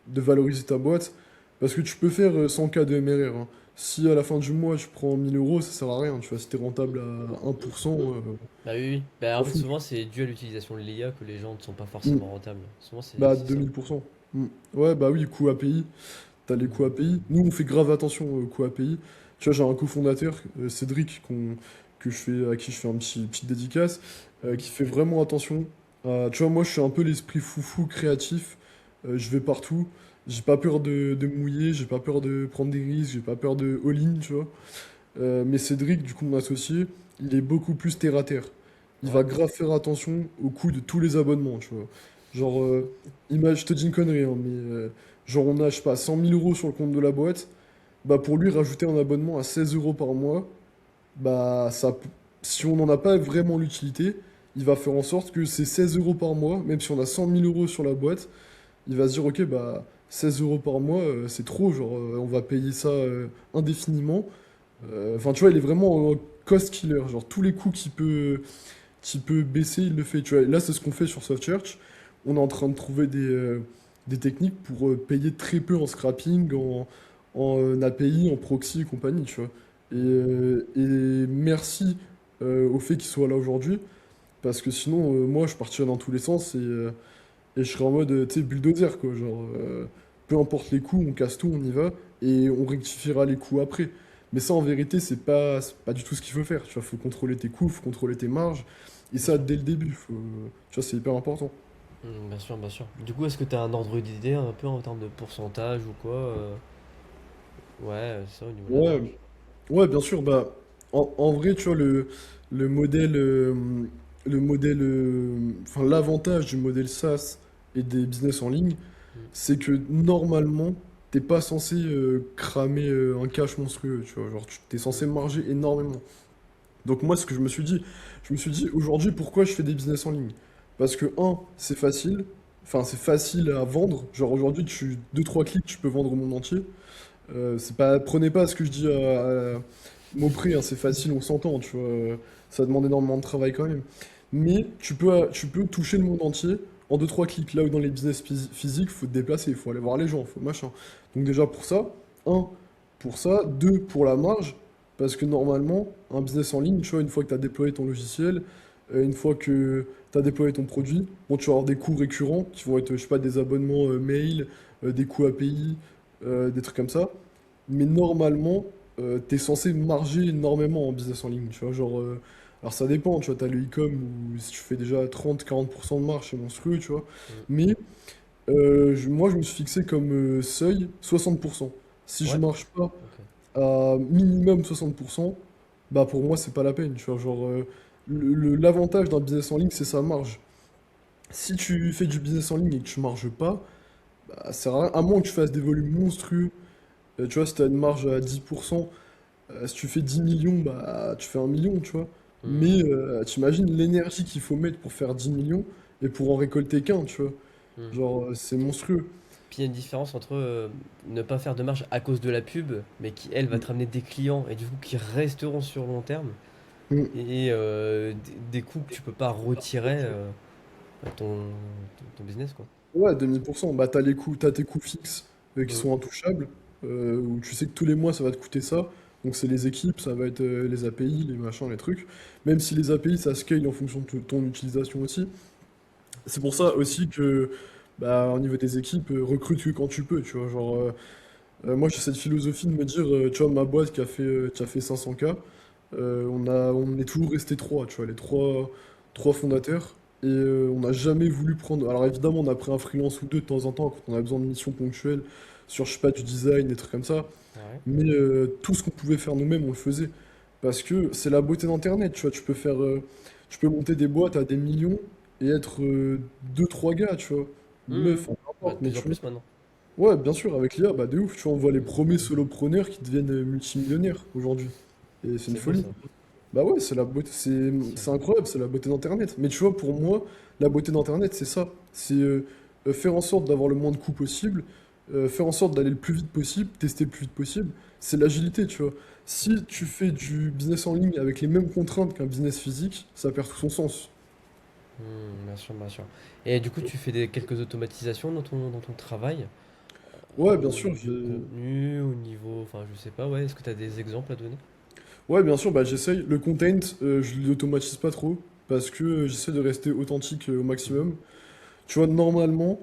B: valoriser ta boîte. Parce que tu peux faire 100K de MRR, hein. Si à la fin du mois, tu prends 1 000 €, ça sert à rien. Tu vois, si t'es rentable à 1%,
A: Bah oui, oui. Bah, en
B: t'en
A: fait,
B: fous.
A: souvent, c'est dû à l'utilisation de l'IA que les gens ne sont pas
B: Mm.
A: forcément rentables. Souvent,
B: Bah,
A: c'est ça.
B: 2000%. Mm. Ouais, bah oui, coût API. T'as les coûts
A: Hmm.
B: API. Nous, on fait grave attention aux coûts API. Tu vois, j'ai un cofondateur, Cédric, à qui je fais petite dédicace,
A: Mhm.
B: qui fait vraiment attention. Tu vois, moi, je suis un peu l'esprit foufou créatif. Je vais partout. J'ai pas peur de me mouiller, j'ai pas peur de prendre des risques, j'ai pas peur de all-in, tu vois. Mais Cédric, du coup, mon associé, il est beaucoup plus terre à terre. Il va
A: Ouais.
B: grave faire attention au coût de tous les abonnements, tu vois. Genre, je te dis une connerie, hein, mais genre, on a, je sais pas, 100 000 € sur le compte de la boîte. Bah, pour lui, rajouter un abonnement à 16 € par mois, bah, si on n'en a pas vraiment l'utilité, il va faire en sorte que ces 16 € par mois, même si on a 100 000 € sur la boîte, il va se dire, ok, bah, 16 € par mois, c'est trop, genre, on va payer ça indéfiniment. Enfin, tu vois, il est vraiment un cost killer. Genre, tous les coûts qu'il peut baisser, il le fait. Tu vois, là, c'est ce qu'on fait sur SoftChurch. On est en train de trouver des techniques pour payer très peu en scrapping, en API, en proxy et compagnie, tu vois. Et merci au fait qu'il soit là aujourd'hui, parce que sinon, moi, je partirais dans tous les sens et je serais en mode, tu sais, bulldozer, quoi. Genre, peu importe les coûts, on casse tout, on y va, et on rectifiera les coûts après. Mais ça, en vérité, c'est pas du tout ce qu'il faut faire. Tu vois, faut contrôler tes coûts, faut contrôler tes marges. Et
A: Bien
B: ça,
A: sûr.
B: dès le début, tu vois, c'est hyper important.
A: Bien sûr, bien sûr. Du coup, est-ce que tu as un ordre d'idée un peu en termes de pourcentage ou quoi Ouais, c'est ça au niveau de la
B: Ouais,
A: marge.
B: ouais, bien sûr. Bah, en vrai, tu vois, le modèle, enfin, l'avantage du modèle SaaS et des business en ligne,
A: Hmm.
B: c'est que normalement, t'es pas censé cramer un cash monstrueux, tu vois. Genre, tu t'es censé
A: Hmm.
B: marger énormément. Donc moi, ce que je me suis dit aujourd'hui, pourquoi je fais des business en ligne? Parce que, un, c'est facile, enfin, c'est facile à vendre. Genre aujourd'hui, deux, trois clics, tu peux vendre au monde entier. C'est pas, prenez pas ce que je dis à mot près, hein, c'est facile, on s'entend, tu vois. Ça demande énormément de travail quand même. Mais tu peux toucher le monde entier en deux, trois clics. Là où dans les business physiques, faut te déplacer, il faut aller voir les gens, faut machin. Donc déjà pour ça, un, pour ça, deux, pour la marge, parce que normalement, un business en ligne, tu vois, une fois que tu as déployé ton logiciel, une fois que tu as déployé ton produit, bon, tu vas avoir des coûts récurrents qui vont être, je sais pas, des abonnements mail, des coûts API, des trucs comme ça. Mais normalement, t'es censé marger énormément en business en ligne, tu vois, genre, alors ça dépend, tu vois, t'as le e-com où si tu fais déjà 30-40% de marge, c'est monstrueux, tu vois,
A: Hmm.
B: mais moi je me suis fixé comme seuil 60%. Si je
A: Ouais,
B: marche pas
A: ok.
B: à minimum 60%, bah pour moi c'est pas la peine, tu vois, genre, l'avantage d'un business en ligne c'est sa marge. Si tu fais du business en ligne et que tu marges pas, bah, ça sert à rien, à moins que tu fasses des volumes monstrueux. Tu vois, si tu as une marge à 10%, si tu fais 10 millions, bah tu fais 1 million, tu vois.
A: Hmm.
B: Mais t'imagines l'énergie qu'il faut mettre pour faire 10 millions et pour en récolter qu'un, tu vois.
A: Hmm.
B: Genre, c'est monstrueux.
A: Puis il y a une différence entre ne pas faire de marge à cause de la pub, mais qui, elle, va
B: Mm.
A: te ramener des clients et du coup qui resteront sur le long terme.
B: Mm.
A: et des coûts que tu peux pas retirer à ton business, quoi.
B: Ouais, 2000%. Bah, t'as tes coûts fixes qui
A: Mm.
B: sont intouchables, où tu sais que tous les mois ça va te coûter ça. Donc c'est les équipes, ça va être les API, les machins, les trucs. Même si les API ça scale en fonction de ton utilisation aussi. C'est pour
A: Bien
B: ça
A: sûr.
B: aussi que, bah, au niveau des équipes, recrute que quand tu peux, tu vois. Genre, moi j'ai cette philosophie de me dire, tu vois, ma boîte qui a fait 500K, on est toujours resté trois, tu vois, les trois fondateurs. Et on n'a jamais voulu prendre. Alors évidemment, on a pris un freelance ou deux de temps en temps quand on a besoin de missions ponctuelles sur, je sais pas, du design, des trucs comme ça.
A: Ouais.
B: Mais tout ce qu'on pouvait faire nous-mêmes, on le faisait. Parce que c'est la beauté d'Internet, tu vois. Tu peux monter des boîtes à des millions et être deux, trois gars, tu vois. Ou
A: Mm.
B: meuf, enfin, peu
A: Bah, de
B: importe, mais
A: plus en
B: tu vois.
A: plus maintenant.
B: Ouais, bien sûr, avec l'IA, bah de ouf, tu vois, on voit les premiers solopreneurs qui deviennent multimillionnaires aujourd'hui. Et c'est une
A: C'est beau
B: folie.
A: ça.
B: Bah ouais, c'est la beauté, c'est incroyable, c'est la beauté d'Internet. Mais tu vois, pour moi, la beauté d'Internet, c'est ça. C'est faire en sorte d'avoir le moins de coûts possible, faire en sorte d'aller le plus vite possible, tester le plus vite possible. C'est l'agilité, tu vois. Si tu fais du business en ligne avec les mêmes contraintes qu'un business physique, ça perd tout son sens.
A: Bien sûr, bien sûr. Et du coup, tu fais quelques automatisations dans ton travail,
B: Ouais,
A: au
B: bien sûr,
A: niveau du contenu, au niveau, enfin, je sais pas, ouais. Est-ce que tu as des exemples à donner?
B: ouais, bien sûr, bah, j'essaye. Le content, je l'automatise pas trop parce que j'essaie de rester authentique au
A: Mhm.
B: maximum. Tu vois, normalement,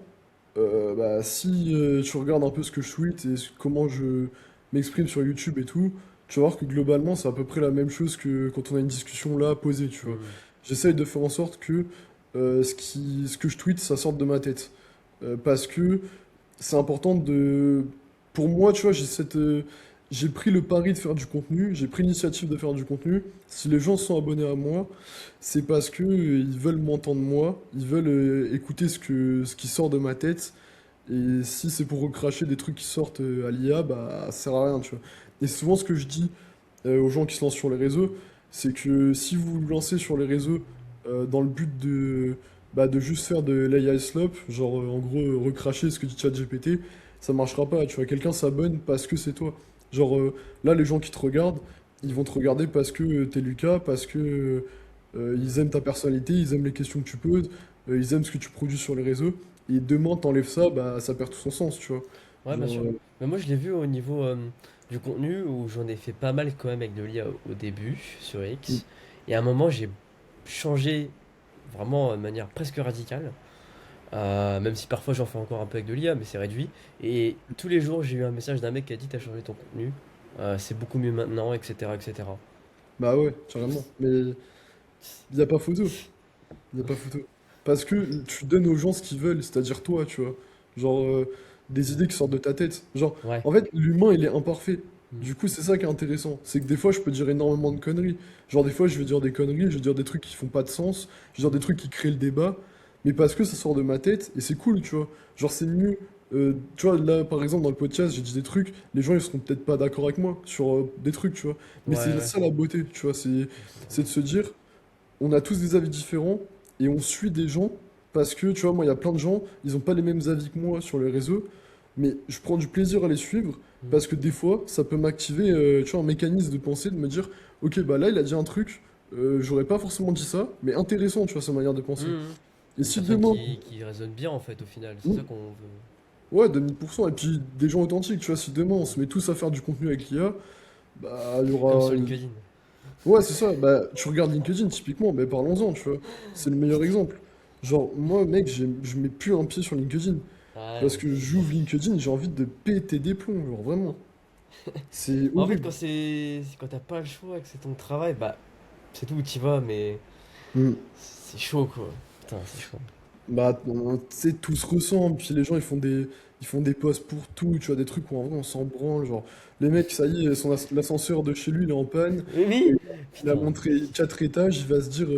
B: bah, si tu regardes un peu ce que je tweet et comment je m'exprime sur YouTube et tout, tu vas voir que globalement, c'est à peu près la même chose que quand on a une discussion là posée, tu vois.
A: Hmm.
B: J'essaye de faire en sorte que ce que je tweete, ça sorte de ma tête. Parce que c'est important de... Pour moi, tu vois, j'ai pris le pari de faire du contenu, j'ai pris l'initiative de faire du contenu. Si les gens sont abonnés à moi, c'est parce que ils veulent m'entendre moi, ils veulent écouter ce qui sort de ma tête. Et si c'est pour recracher des trucs qui sortent à l'IA, bah ça sert à rien, tu vois. Et souvent ce que je dis aux gens qui se lancent sur les réseaux, c'est que si vous vous lancez sur les réseaux dans le but de juste faire de l'AI slop, genre en gros recracher ce que dit ChatGPT, ça marchera pas, tu vois. Quelqu'un s'abonne parce que c'est toi. Genre là, les gens qui te regardent, ils vont te regarder parce que t'es Lucas, parce que ils aiment ta personnalité, ils aiment les questions que tu poses, ils aiment ce que tu produis sur les réseaux. Et demain, t'enlèves ça, bah ça perd tout son sens, tu vois.
A: Ouais, bien
B: Genre,
A: sûr. Mais moi, je l'ai vu au niveau du contenu où j'en ai fait pas mal quand même avec de l'IA au début sur X. Et à un moment, j'ai changé vraiment de manière presque radicale. Même si parfois j'en fais encore un peu avec de l'IA, mais c'est réduit. Et tous les jours, j'ai eu un message d'un mec qui a dit: t'as changé ton contenu, c'est beaucoup mieux maintenant, etc., etc.
B: bah ouais, carrément. Mais il n'y a pas photo. Il n'y a pas photo. Parce que tu donnes aux gens ce qu'ils veulent, c'est-à-dire toi, tu vois. Genre, des idées qui sortent de ta tête. Genre,
A: Ouais.
B: en fait, l'humain, il est imparfait.
A: Mm.
B: Du coup, c'est ça qui est intéressant. C'est que des fois, je peux dire énormément de conneries. Genre, des fois, je vais dire des conneries, je vais dire des trucs qui font pas de sens, je vais dire des trucs qui créent le débat, mais parce que ça sort de ma tête, et c'est cool, tu vois. Genre, c'est mieux. Tu vois, là, par exemple, dans le podcast, j'ai dit des trucs, les gens, ils seront peut-être pas d'accord avec moi sur des trucs, tu vois. Mais
A: Ouais,
B: c'est
A: ouais.
B: ça la beauté, tu vois. C'est de se dire, on a tous des avis différents et on suit des gens parce que, tu vois, moi, il y a plein de gens, ils ont pas les mêmes avis que moi sur les réseaux, mais je prends du plaisir à les suivre
A: Mm.
B: parce que des fois, ça peut m'activer, tu vois, un mécanisme de pensée, de me dire, ok, bah là, il a dit un truc, j'aurais pas forcément dit ça, mais intéressant, tu vois, sa manière de
A: Mm,
B: penser.
A: mm.
B: Et
A: Une
B: si
A: personne
B: demain,
A: qui raisonne bien en fait au final, c'est ça
B: hmm,
A: qu'on veut.
B: ouais, 2000%, et puis des gens authentiques, tu vois, si demain on se met tous à faire du contenu avec l'IA, bah, il y
A: Comme
B: aura.
A: sur LinkedIn.
B: Ouais, c'est ça. Bah, tu regardes LinkedIn, typiquement, mais parlons-en, tu vois. C'est le meilleur exemple. Genre, moi, mec, je mets plus un pied sur LinkedIn. Parce
A: Ouais.
B: que j'ouvre LinkedIn, j'ai envie de péter des plombs, genre, vraiment. C'est
A: En fait,
B: horrible.
A: quand t'as pas le choix, que c'est ton travail, bah c'est tout, t'y vas, mais
B: Hmm.
A: c'est chaud quoi. Putain, c'est chaud.
B: Bah, tu sais, tout se ressemble, puis les gens, ils font des posts pour tout, tu vois, des trucs où en vrai, on s'en branle, genre, les mecs, ça y est, l'ascenseur de chez lui, il est en panne,
A: Mais
B: et
A: oui!
B: il a
A: Putain.
B: montré 4 étages, il va se dire,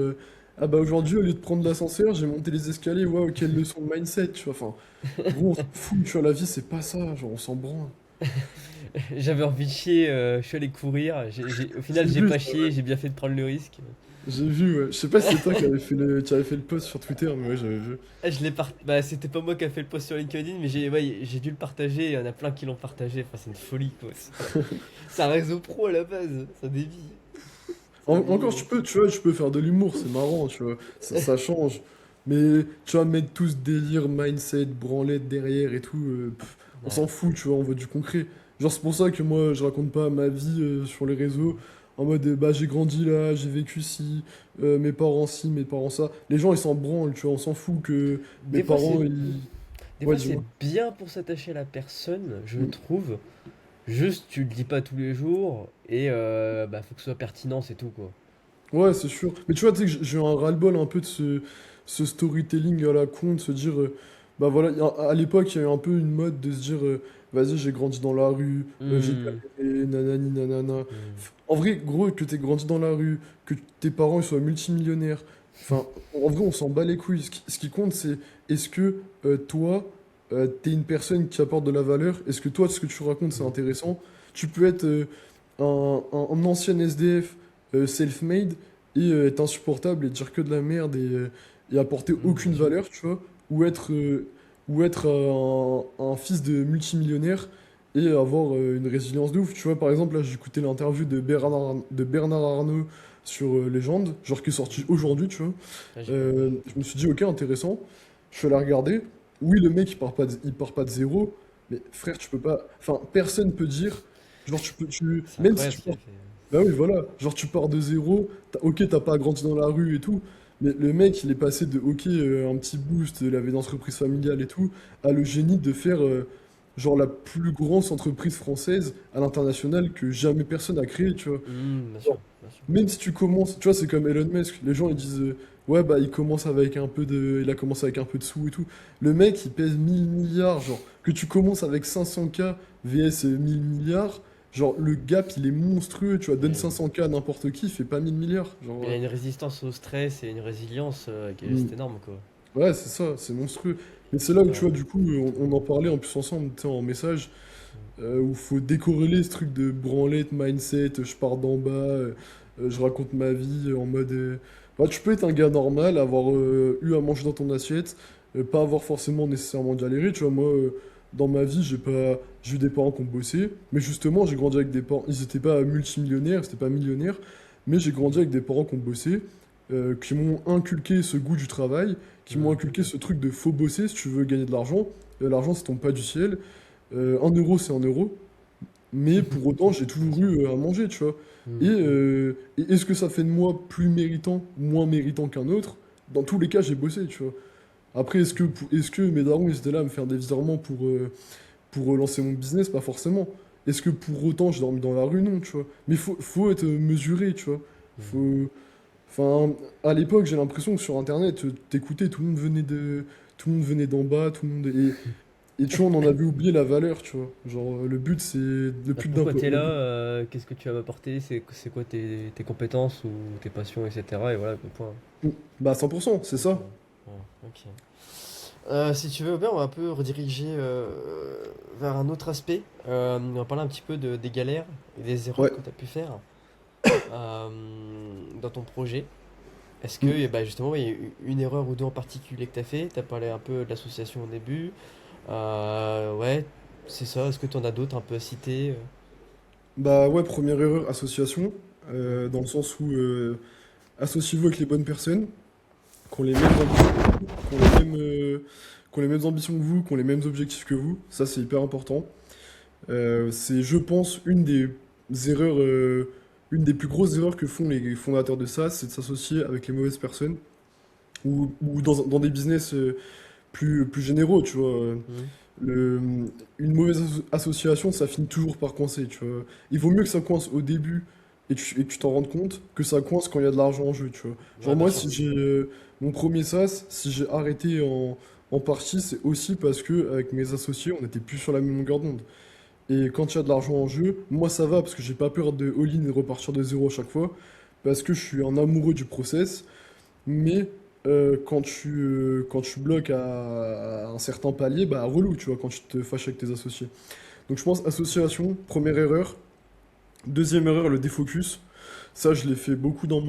B: ah bah aujourd'hui, au lieu de prendre l'ascenseur, j'ai monté les escaliers, waouh, quelle leçon de mindset, tu vois, enfin, gros, on s'en fout, tu vois, la vie, c'est pas ça, genre, on s'en branle.
A: J'avais envie de chier, je suis allé courir. Au final,
B: J'ai
A: j'ai
B: vu
A: pas
B: ça,
A: chié,
B: ouais.
A: j'ai bien fait de prendre le risque.
B: J'ai vu, ouais. Je sais pas si c'est toi qui avais fait le post sur Twitter, mais ouais, j'avais vu.
A: Ah, bah, c'était pas moi qui a fait le post sur LinkedIn, mais ouais, j'ai dû le partager. Il y en a plein qui l'ont partagé. Enfin, c'est une folie quoi. C'est un réseau pro à la base, ça dévie. Ça
B: Encore,
A: vit.
B: tu vois, tu peux faire de l'humour, c'est marrant, tu vois, ça change. Mais tu vas mettre tout ce délire, mindset, branlette derrière et tout, on
A: Ouais.
B: s'en fout, tu vois, on veut du concret. Genre, c'est pour ça que moi, je raconte pas ma vie sur les réseaux, en mode, bah, j'ai grandi là, j'ai vécu ci, mes parents ça. Les gens, ils s'en branlent, tu vois, on s'en fout que mes
A: Des fois,
B: parents,
A: c'est
B: ils...
A: des
B: Ouais,
A: fois, c'est
B: dis-moi.
A: bien pour s'attacher à la personne, je
B: Mm.
A: trouve. Juste, tu le dis pas tous les jours et bah, faut que ce soit pertinent, c'est tout, quoi.
B: Ouais, c'est sûr. Mais tu vois, tu sais que j'ai eu un ras-le-bol un peu de ce storytelling à la con, de se dire, bah voilà, à l'époque, il y a eu un peu une mode de se dire, vas-y, j'ai grandi dans la rue, j'ai
A: Hmm.
B: galéré, nanani, nanana.
A: Hmm.
B: En vrai, gros, que t'aies grandi dans la rue, que tes parents ils soient multimillionnaires, enfin, en vrai, on s'en bat les couilles. Ce qui compte, c'est est-ce que toi, t'es une personne qui apporte de la valeur? Est-ce que toi, ce que tu racontes, c'est
A: Hmm.
B: intéressant? Tu peux être un ancien SDF self-made et être insupportable et dire que de la merde et apporter
A: Hmm, bien
B: aucune
A: sûr.
B: valeur, tu vois, ou être un fils de multimillionnaire et avoir une résilience de ouf. Tu vois, par exemple, là, j'ai écouté l'interview de Bernard Arnault sur Légende, genre qui est sorti
A: Mhm.
B: aujourd'hui, tu vois.
A: Ouais, j'ai pas vu.
B: Je me suis dit, ok, intéressant. Je suis allé regarder. Oui, le mec, il part pas de zéro, mais frère, tu peux pas. Enfin, personne peut dire. Genre,
A: C'est
B: même si
A: incroyable
B: tu
A: ce qu'il
B: pars
A: a fait.
B: bah oui, voilà. Genre, tu pars de zéro. Ok, t'as pas grandi dans la rue et tout. Mais le mec, il est passé de, ok, un petit boost, il avait une entreprise familiale et tout, à le génie de faire, genre, la plus grosse entreprise française à l'international que jamais personne a créée, tu vois.
A: Hmm, bien sûr,
B: Genre,
A: bien sûr.
B: même si tu commences, tu vois, c'est comme Elon Musk. Les gens, ils disent, ouais, bah, il a commencé avec un peu de sous et tout. Le mec, il pèse 1000 milliards, genre, que tu commences avec 500K vs 1000 milliards. Genre, le gap, il est monstrueux, tu vois. Donne
A: Et
B: 500K à n'importe qui, il fait pas 1000 milliards. Genre,
A: il a une résistance au stress et une résilience qui est
B: mm.
A: juste énorme, quoi.
B: Ouais, c'est ça, c'est monstrueux. Mais c'est là où, tu
A: Ouais.
B: vois, du coup, on en parlait en plus ensemble, tu sais, en message,
A: Hmm.
B: où faut décorréler ce truc de branlette, mindset, je pars d'en bas, je raconte ma vie en mode. Bah, tu peux être un gars normal, avoir eu à manger dans ton assiette, pas avoir forcément nécessairement galéré. Tu vois, moi, dans ma vie, j'ai eu des parents qui ont bossé, mais justement, j'ai grandi avec des parents. Ils étaient pas multimillionnaires, ils étaient pas millionnaires, mais j'ai grandi avec des parents qui ont bossé, qui m'ont inculqué ce goût du travail, qui m'ont
A: Hmm.
B: inculqué ce truc de faut bosser si tu veux gagner de l'argent. L'argent, ça tombe pas du ciel. 1 euro, c'est 1 euro. Mais pour autant, j'ai
A: Bien
B: toujours
A: sûr.
B: eu à manger, tu vois.
A: Hmm.
B: Et est-ce que ça fait de moi plus méritant, moins méritant qu'un autre? Dans tous les cas, j'ai bossé, tu vois. Après, est-ce que mes darons, ils étaient là à me faire des virements pour relancer mon business? Pas forcément. Est-ce que pour autant, j'ai dormi dans la rue? Non, tu vois. Mais faut être mesuré, tu vois.
A: Hmm.
B: Faut... Enfin, à l'époque, j'ai l'impression que sur Internet, t'écoutais, tout le monde venait d'en bas, tout le monde... Et tu vois, on en avait oublié la valeur, tu vois. Genre, le but, c'est le
A: Bah,
B: plus
A: pourquoi
B: d'impo-
A: t'es là?
B: le but-
A: Qu'est-ce que tu vas m'apporter? C'est quoi tes compétences ou tes passions, etc. Et voilà, le point.
B: Bah, 100%, c'est
A: Ok.
B: ça.
A: Ouais, ok. Si tu veux bien, on va un peu rediriger vers un autre aspect. On va parler un petit peu des galères et des erreurs
B: Ouais.
A: que tu as pu faire euh, dans ton projet. Est-ce que,
B: Mm.
A: bah, justement, il y a eu une erreur ou deux en particulier que tu as fait? Tu as parlé un peu de l'association au début. Ouais, c'est ça. Est-ce que tu en as d'autres un peu à citer?
B: Bah, ouais, première erreur, association.
A: Mhm.
B: Dans le sens où associez-vous avec les bonnes personnes, qui ont les mêmes ambitions que vous, qui ont les mêmes ambitions que vous, qui ont les mêmes objectifs que vous. Ça, c'est hyper important. C'est, je pense, une des plus grosses erreurs que font les fondateurs de ça, c'est de s'associer avec les mauvaises personnes ou dans des business plus généraux, tu vois.
A: Mhm.
B: Le, une mauvaise association, ça finit toujours par coincer, tu vois. Il vaut mieux que ça coince au début et que tu t'en rendes compte que ça coince quand il y a de l'argent en jeu, tu vois.
A: Ouais,
B: Genre
A: bien
B: moi,
A: sûr.
B: si j'ai mon premier SaaS, si j'ai arrêté en partie, c'est aussi parce que avec mes associés, on n'était plus sur la même longueur d'onde. Et quand il y a de l'argent en jeu, moi ça va parce que j'ai pas peur de all-in et repartir de zéro à chaque fois, parce que je suis un amoureux du process. Mais quand tu bloques à un certain palier, bah relou, tu vois, quand tu te fâches avec tes associés. Donc je pense association, première erreur. Deuxième erreur, le défocus. Ça, je l'ai fait beaucoup dans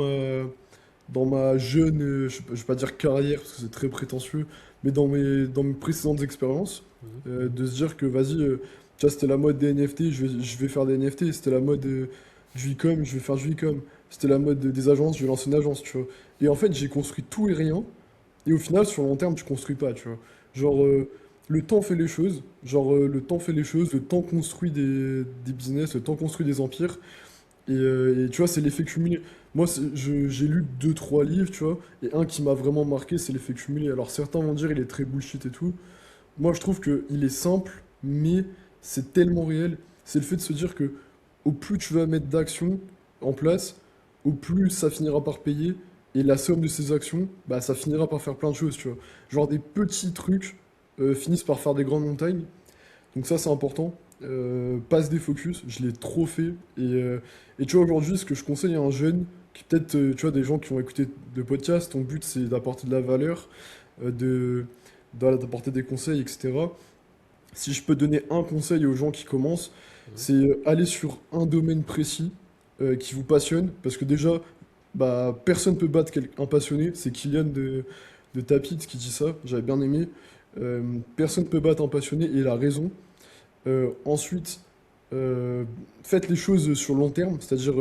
B: ma jeune, je vais pas dire carrière parce que c'est très prétentieux, mais dans mes précédentes expériences,
A: Mhm.
B: de se dire que vas-y, tu vois, c'était la mode des NFT, je vais faire des NFT, c'était la mode du e-com, je vais faire du e-com. C'était la mode des agences, je vais lancer une agence, tu vois. Et en fait, j'ai construit tout et rien. Et au final, sur le long terme, tu construis pas, tu vois. Genre, le temps fait les choses. Genre, le temps fait les choses, le temps construit des business, le temps construit des empires. Et tu vois, c'est l'effet cumulé. Moi, j'ai lu deux, trois livres, tu vois, et un qui m'a vraiment marqué, c'est l'effet cumulé. Alors certains vont dire il est très bullshit et tout. Moi, je trouve qu'il est simple, mais c'est tellement réel. C'est le fait de se dire que au plus tu vas mettre d'actions en place, au plus ça finira par payer. Et la somme de ces actions, bah, ça finira par faire plein de choses, tu vois. Genre des petits trucs finissent par faire des grandes montagnes. Donc ça, c'est important. Pas se défocus, je l'ai trop fait. Et tu vois, aujourd'hui, ce que je conseille à un jeune, qui peut-être, tu vois, des gens qui vont écouter de podcasts, ton but, c'est d'apporter de la valeur, de, d'apporter des conseils, etc. Si je peux donner un conseil aux gens qui commencent,
A: Mhm.
B: c'est aller sur un domaine précis qui vous passionne, parce que déjà, bah, personne peut battre un passionné. C'est Kylian de Tapit qui dit ça, j'avais bien aimé. Personne peut battre un passionné, et il a raison. Ensuite, euh, faites les choses sur le long terme, c'est-à-dire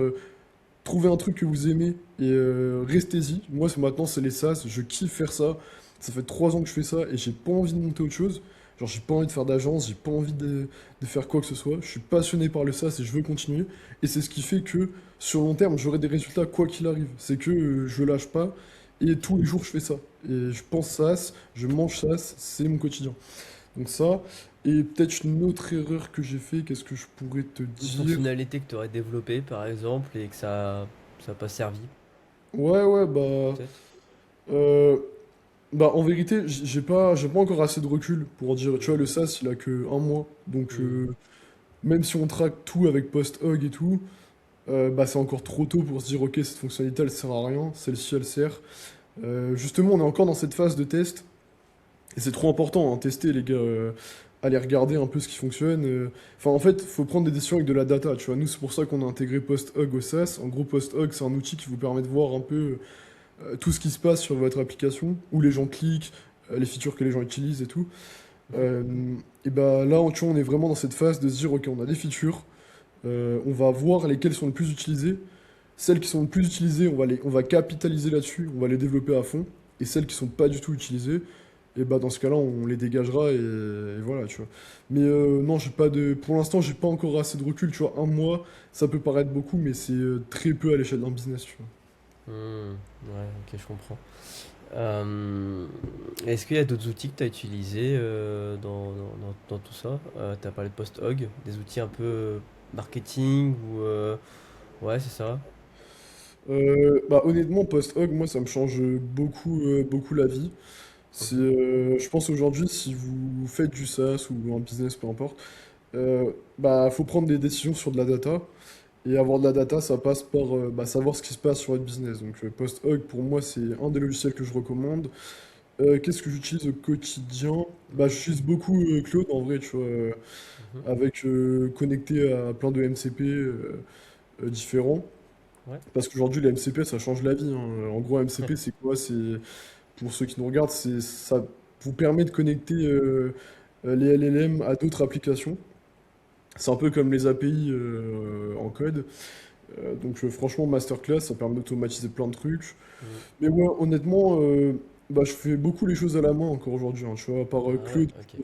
B: trouvez un truc que vous aimez et restez-y. Moi, maintenant, c'est les SaaS, je kiffe faire ça. Ça fait 3 ans que je fais ça et j'ai pas envie de monter autre chose. Genre, j'ai pas envie de faire d'agence, j'ai pas envie de faire quoi que ce soit. Je suis passionné par le SaaS et je veux continuer. Et c'est ce qui fait que sur le long terme, j'aurai des résultats quoi qu'il arrive. C'est que je lâche pas et tous les jours, je fais ça. Et je pense SaaS, je mange SaaS, c'est mon quotidien. Donc ça, et peut-être une autre erreur que j'ai fait, qu'est-ce que je pourrais te
A: Une
B: dire?
A: fonctionnalité que tu aurais développée, par exemple, et que ça n'a pas servi,
B: Ouais, ouais, bah,
A: peut-être.
B: euh, en vérité, j'ai pas encore assez de recul pour dire, tu vois, le SaaS, il a que un mois, donc
A: Mhm.
B: même si on traque tout avec PostHog et tout, bah c'est encore trop tôt pour se dire, ok, cette fonctionnalité, elle sert à rien, celle-ci, elle sert. Justement, on est encore dans cette phase de test, et c'est trop important, hein, tester, les gars. Aller regarder un peu ce qui fonctionne. Enfin, en fait, faut prendre des décisions avec de la data, tu vois. Nous, c'est pour ça qu'on a intégré PostHog au SaaS. En gros, PostHog, c'est un outil qui vous permet de voir un peu tout ce qui se passe sur votre application, où les gens cliquent, les features que les gens utilisent et tout.
A: Mhm.
B: Euh, et bah là, tu vois, on est vraiment dans cette phase de se dire, ok, on a des features, on va voir lesquelles sont les plus utilisées. Celles qui sont le plus utilisées, on va capitaliser là-dessus, on va les développer à fond. Et celles qui sont pas du tout utilisées, et bah dans ce cas-là, on les dégagera et voilà, tu vois. Mais non, pour l'instant, j'ai pas encore assez de recul, tu vois. Un mois, ça peut paraître beaucoup, mais c'est très peu à l'échelle d'un business, tu vois.
A: Hmm, ouais, ok, je comprends. Euh, Est-ce qu'il y a d'autres outils que tu as utilisés dans tout ça? Tu as parlé de PostHog, des outils un peu marketing ou ouais, c'est ça.
B: Bah honnêtement, post-hog, moi, ça me change beaucoup, beaucoup la vie.
A: Mhm.
B: Je pense aujourd'hui, si vous faites du SaaS ou un business, peu importe, bah, faut prendre des décisions sur de la data. Et avoir de la data, ça passe par bah, savoir ce qui se passe sur votre business. Donc, PostHog, pour moi, c'est un des logiciels que je recommande. Qu'est-ce que j'utilise au quotidien? Bah, j'utilise beaucoup Claude, en vrai, tu vois,
A: Mhm.
B: avec connecté à plein de MCP différents.
A: Ouais.
B: Parce qu'aujourd'hui, les MCP, ça change la vie, hein. En gros, MCP, c'est quoi? C'est, pour ceux qui nous regardent, ça vous permet de connecter les LLM à d'autres applications. C'est un peu comme les API en code. Donc franchement, masterclass, ça permet d'automatiser plein de trucs.
A: Mhm.
B: Mais ouais, honnêtement, bah, je fais beaucoup les choses à la main encore aujourd'hui, hein, tu vois, par
A: Ah ouais,
B: Claude,
A: ok.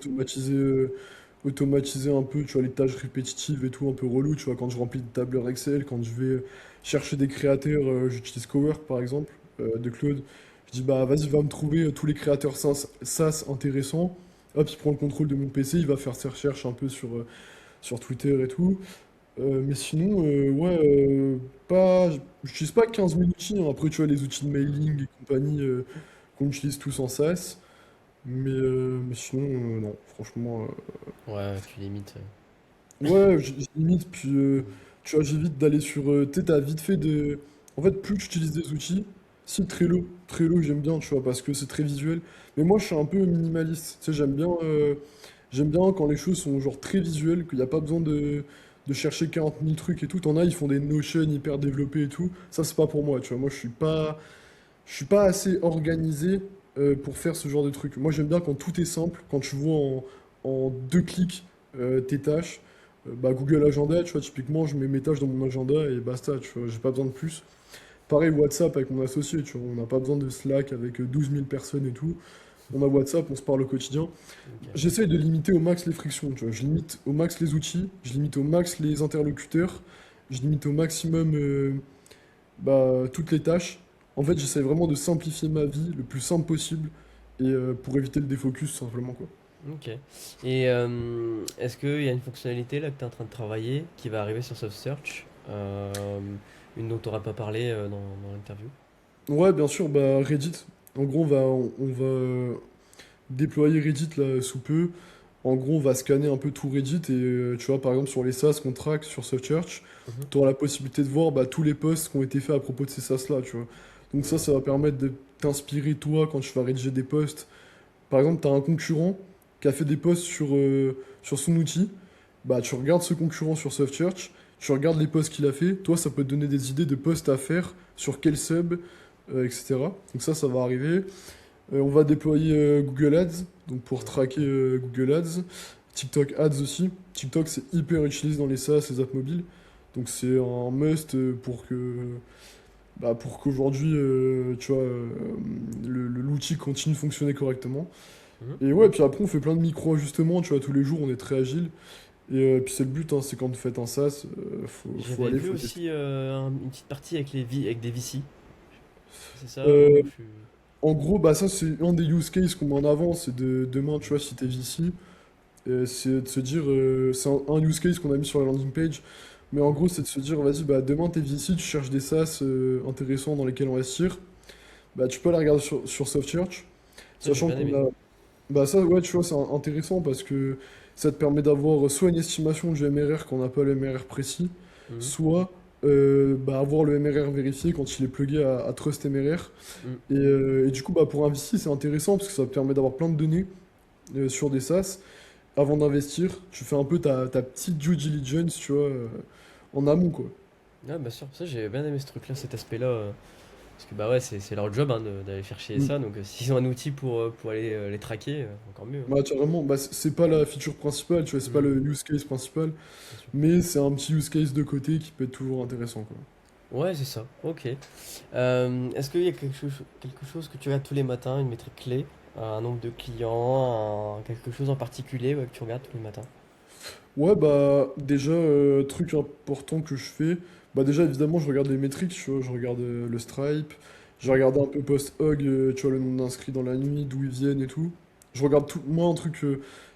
B: automatiser un peu, tu vois, les tâches répétitives et tout, un peu relou, tu vois, quand je remplis des tableurs Excel, quand je vais chercher des créateurs, j'utilise Cowork par exemple, de Claude. Je dis, bah vas-y, va me trouver tous les créateurs SaaS intéressants. Hop, il prend le contrôle de mon PC, il va faire ses recherches un peu sur Twitter et tout. Mais sinon, ouais, j'utilise pas 15 000 outils, hein. Après, tu vois, les outils de mailing et compagnie qu'on utilise tous en SaaS. Mais sinon, non, franchement.
A: Ouais, tu limites.
B: Ouais, je limite, puis tu vois, j'évite d'aller sur. Tu sais, t'as vite fait de. En fait, plus tu utilises des outils, si Trello, j'aime bien, tu vois, parce que c'est très visuel. Mais moi, je suis un peu minimaliste. Tu sais, j'aime bien quand les choses sont genre très visuelles, qu'il n'y a pas besoin de chercher 40 000 trucs et tout. T'en as, ils font des Notion hyper développés et tout. Ça, c'est pas pour moi, tu vois. Moi, je suis pas assez organisé pour faire ce genre de truc. Moi, j'aime bien quand tout est simple, quand tu vois en 2 clics tes tâches. Bah, Google Agenda, tu vois, typiquement, je mets mes tâches dans mon agenda et basta, tu vois, j'ai pas besoin de plus. Pareil, WhatsApp avec mon associé, tu vois, on n'a pas besoin de Slack avec 12 000 personnes et tout. On a WhatsApp, on se parle au quotidien.
A: Ok.
B: J'essaye de limiter au max les frictions, tu vois. Je limite au max les outils, je limite au max les interlocuteurs, je limite au maximum toutes les tâches. En fait, j'essaie vraiment de simplifier ma vie le plus simple possible et pour éviter le défocus, simplement, quoi.
A: Ok. Et est-ce qu'il y a une fonctionnalité là que tu es en train de travailler qui va arriver sur Soft Search, une dont tu n'auras pas parlé dans l'interview?
B: Ouais, bien sûr, bah Reddit. En gros, on va déployer Reddit là sous peu. En gros, on va scanner un peu tout Reddit et tu vois, par exemple, sur les SaaS qu'on traque sur SoftSearch,
A: Mhm.
B: tu auras la possibilité de voir bah, tous les posts qui ont été faits à propos de ces SaaS-là, tu vois. Donc ça,
A: Mhm.
B: ça va permettre de t'inspirer toi quand tu vas rédiger des posts. Par exemple, tu as un concurrent qui a fait des posts sur son outil, bah tu regardes ce concurrent sur SoftSearch, tu regardes les posts qu'il a fait, toi, ça peut te donner des idées de posts à faire, sur quel sub, etc. Donc ça va arriver. On va déployer Google Ads, donc pour
A: Mhm.
B: traquer Google Ads. TikTok Ads aussi. TikTok, c'est hyper utilisé dans les SaaS, les apps mobiles. Donc c'est un must pour qu'aujourd'hui, tu vois, l'outil continue de fonctionner correctement.
A: Mhm.
B: Et ouais, puis après, on fait plein de micro-ajustements, tu vois, tous les jours, on est très agile. Et puis c'est le but, hein, c'est quand vous faites un SaaS, faut
A: J'avais
B: aller,
A: vu
B: faut tester.
A: aussi une petite partie avec avec des VC. C'est ça
B: Euh,
A: ou je suis...
B: En gros, bah ça, c'est un des use cases qu'on met en avant, c'est de demain, tu vois, si t'es VC. C'est de se dire, c'est un use case qu'on a mis sur la landing page, mais en
A: Mhm.
B: gros, c'est de se dire, vas-y, bah, demain t'es VC, tu cherches des SaaS intéressants dans lesquels investir, bah, tu peux aller regarder sur SoftSearch,
A: Ça, j'ai
B: sachant
A: bien
B: qu'on
A: aimé.
B: a. Bah, ça, ouais, tu vois, c'est intéressant parce que ça te permet d'avoir soit une estimation du MRR quand on n'a pas le MRR précis,
A: Mhm.
B: soit bah, avoir le MRR vérifié quand il est plugué à Trust MRR.
A: Mhm.
B: Et du coup, bah, pour un VC, c'est intéressant parce que ça te permet d'avoir plein de données sur des SaaS avant d'investir, tu fais un peu ta petite due diligence, tu vois, en amont, quoi.
A: Ah, bien sûr, ça j'ai bien aimé ce truc-là, cet aspect-là. Parce que bah ouais, c'est leur job hein, d'aller chercher
B: Mm.
A: ça. Donc s'ils ont un outil pour aller les traquer, encore mieux, hein.
B: Bah, carrément, bah, c'est pas la feature principale, tu vois, c'est pas
A: Mhm.
B: le use case principal,
A: Bien sûr.
B: mais c'est un petit use case de côté qui peut être toujours intéressant, quoi.
A: Ouais, c'est ça. Ok. Est-ce qu'il y a quelque chose que tu regardes tous les matins, une métrique clé, un nombre de clients, quelque chose en particulier ouais, que tu regardes tous les matins?
B: Ouais, bah, déjà, truc important que je fais, bah, déjà, évidemment, je regarde les métriques, tu vois, je regarde le Stripe, je
A: Mhm.
B: regarde un peu post-hog, tu vois, le nombre d'inscrits dans la nuit, d'où ils viennent et tout. Je regarde tout, moi, un truc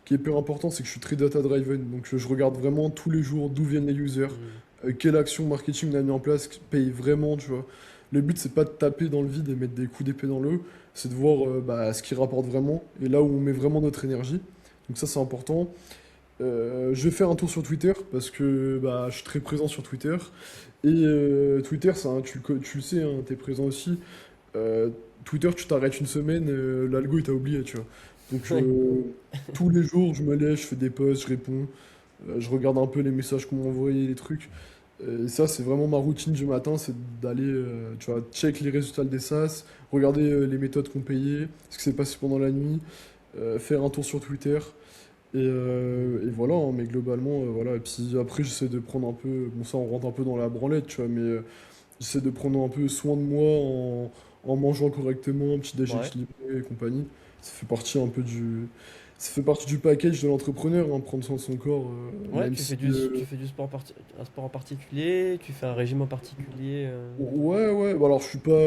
B: qui est hyper important, c'est que je suis très data-driven, donc je regarde vraiment tous les jours d'où viennent les users,
A: Mhm.
B: quelle action marketing on a mis en place, qui paye vraiment, tu vois. Le but, c'est pas de taper dans le vide et mettre des coups d'épée dans l'eau, c'est de voir bah, ce qui rapporte vraiment, et là où on met vraiment notre énergie. Donc ça, c'est important. Je vais faire un tour sur Twitter parce que bah, je suis très présent sur Twitter. Et Twitter, tu le sais, hein, t'es présent aussi. Euh, Twitter, tu t'arrêtes une semaine, l'algo il t'a oublié, tu vois. Donc
A: Ouais.
B: tous les jours, je me lève, je fais des posts, je réponds, je regarde un peu les messages qu'on m'a envoyés, les trucs. Et ça, c'est vraiment ma routine du matin, c'est d'aller, tu vois, check les résultats des SaaS, regarder les méthodes qu'on payait, ce qui s'est passé pendant la nuit, faire un tour sur Twitter. Et voilà, hein, mais globalement, voilà. Et puis après, j'essaie de prendre un peu. Bon, ça, on rentre un peu dans la branlette, tu vois, mais j'essaie de prendre un peu soin de moi en mangeant correctement, un petit déj
A: Ouais.
B: équilibré et compagnie. Ça fait partie un peu du. Ça fait partie du package de l'entrepreneur, hein, prendre soin de son corps,
A: Ouais,
B: même si.
A: tu fais du sport un sport en particulier, tu fais un régime en particulier.
B: Ouais, ouais, bah alors je suis pas.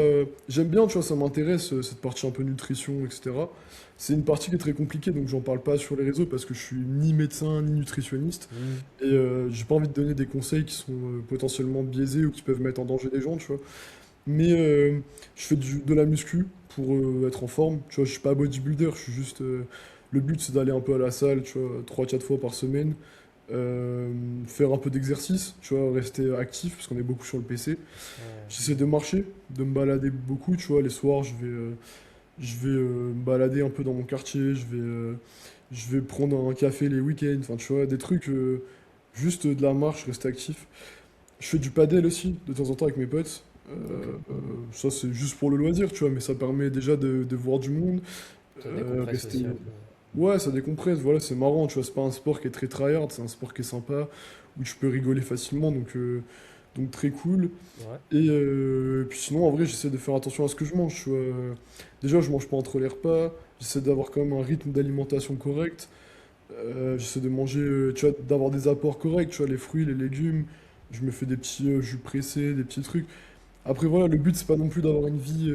B: J'aime bien, tu vois, ça m'intéresse, cette partie un peu nutrition, etc. C'est une partie qui est très compliquée, donc j'en parle pas sur les réseaux parce que je suis ni médecin ni nutritionniste.
A: Mhm.
B: Et j'ai pas envie de donner des conseils qui sont potentiellement biaisés ou qui peuvent mettre en danger les gens, tu vois. Mais je fais de la muscu pour être en forme. Tu vois, je suis pas bodybuilder, je suis juste. Le but, c'est d'aller un peu à la salle, tu vois, 3 4 fois par semaine. euh, Faire un peu d'exercice, tu vois, rester actif, parce qu'on est beaucoup sur le PC.
A: Ouais.
B: J'essaie de marcher, de me balader beaucoup, tu vois. Les soirs, je vais me balader un peu dans mon quartier, je vais prendre un café les week-ends, enfin, tu vois, des trucs. Juste de la marche, rester actif. Je fais du padel aussi, de temps en temps avec mes potes.
A: Ok.
B: Ça, c'est juste pour le loisir, tu vois, mais ça permet déjà de voir du monde.
A: Ça décompresse
B: Rester.
A: aussi un peu.
B: Ouais, ça décompresse, voilà, c'est marrant, tu vois, c'est pas un sport qui est très tryhard, c'est un sport qui est sympa, où tu peux rigoler facilement, donc très cool.
A: Ouais.
B: Et puis sinon, en vrai, j'essaie de faire attention à ce que je mange, tu vois. Déjà, je mange pas entre les repas, j'essaie d'avoir quand même un rythme d'alimentation correct. J'essaie de manger, tu vois, d'avoir des apports corrects, tu vois, les fruits, les légumes. Je me fais des petits jus pressés, des petits trucs. Après, voilà, le but, c'est pas non plus d'avoir une vie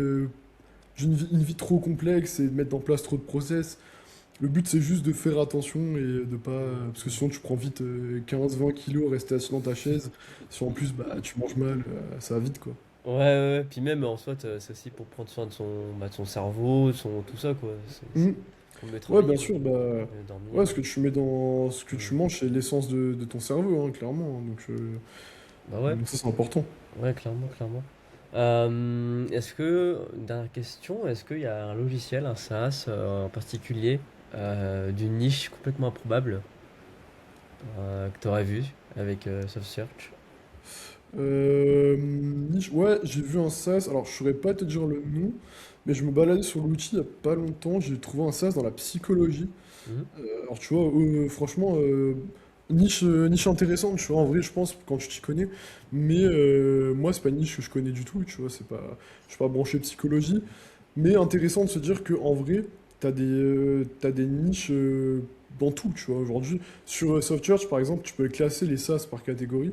B: trop complexe et de mettre en place trop de process. Le but, c'est juste de faire attention et de pas. Parce que sinon, tu prends vite 15-20 kilos, rester assis dans ta chaise. Si en plus, bah, tu manges mal, ça va vite, quoi.
A: Ouais, ouais, ouais. Puis même en soi, c'est aussi pour prendre soin de son cerveau, de son tout ça, quoi.
B: Mhm.
A: Faut mieux
B: Ouais,
A: travailler,
B: bien
A: ouais.
B: sûr, bah.
A: Mieux dormir.
B: Ouais, ce que tu mets dans ce que tu
A: Hmm.
B: manges, c'est l'essence de ton cerveau, hein, clairement, hein.
A: Bah ouais,
B: Donc ça, c'est important.
A: ouais, clairement, clairement. Dernière question, est-ce qu'il y a un logiciel, un SaaS en particulier, d'une niche complètement improbable, que tu aurais vu avec Soft Search?
B: Ouais, j'ai vu un SaaS. Alors, je saurais pas te dire le nom, mais je me baladais sur l'outil il y a pas longtemps. J'ai trouvé un SaaS dans la psychologie.
A: Mhm.
B: Alors, tu vois, franchement, niche intéressante, tu vois, en vrai, je pense, quand tu t'y connais. Mais moi, c'est pas une niche que je connais du tout, tu vois, je suis pas branché psychologie. Mais intéressant de se dire que en vrai, t'as des niches dans tout, tu vois, aujourd'hui. Sur SoftChurch, par exemple, tu peux classer les SaaS par catégorie,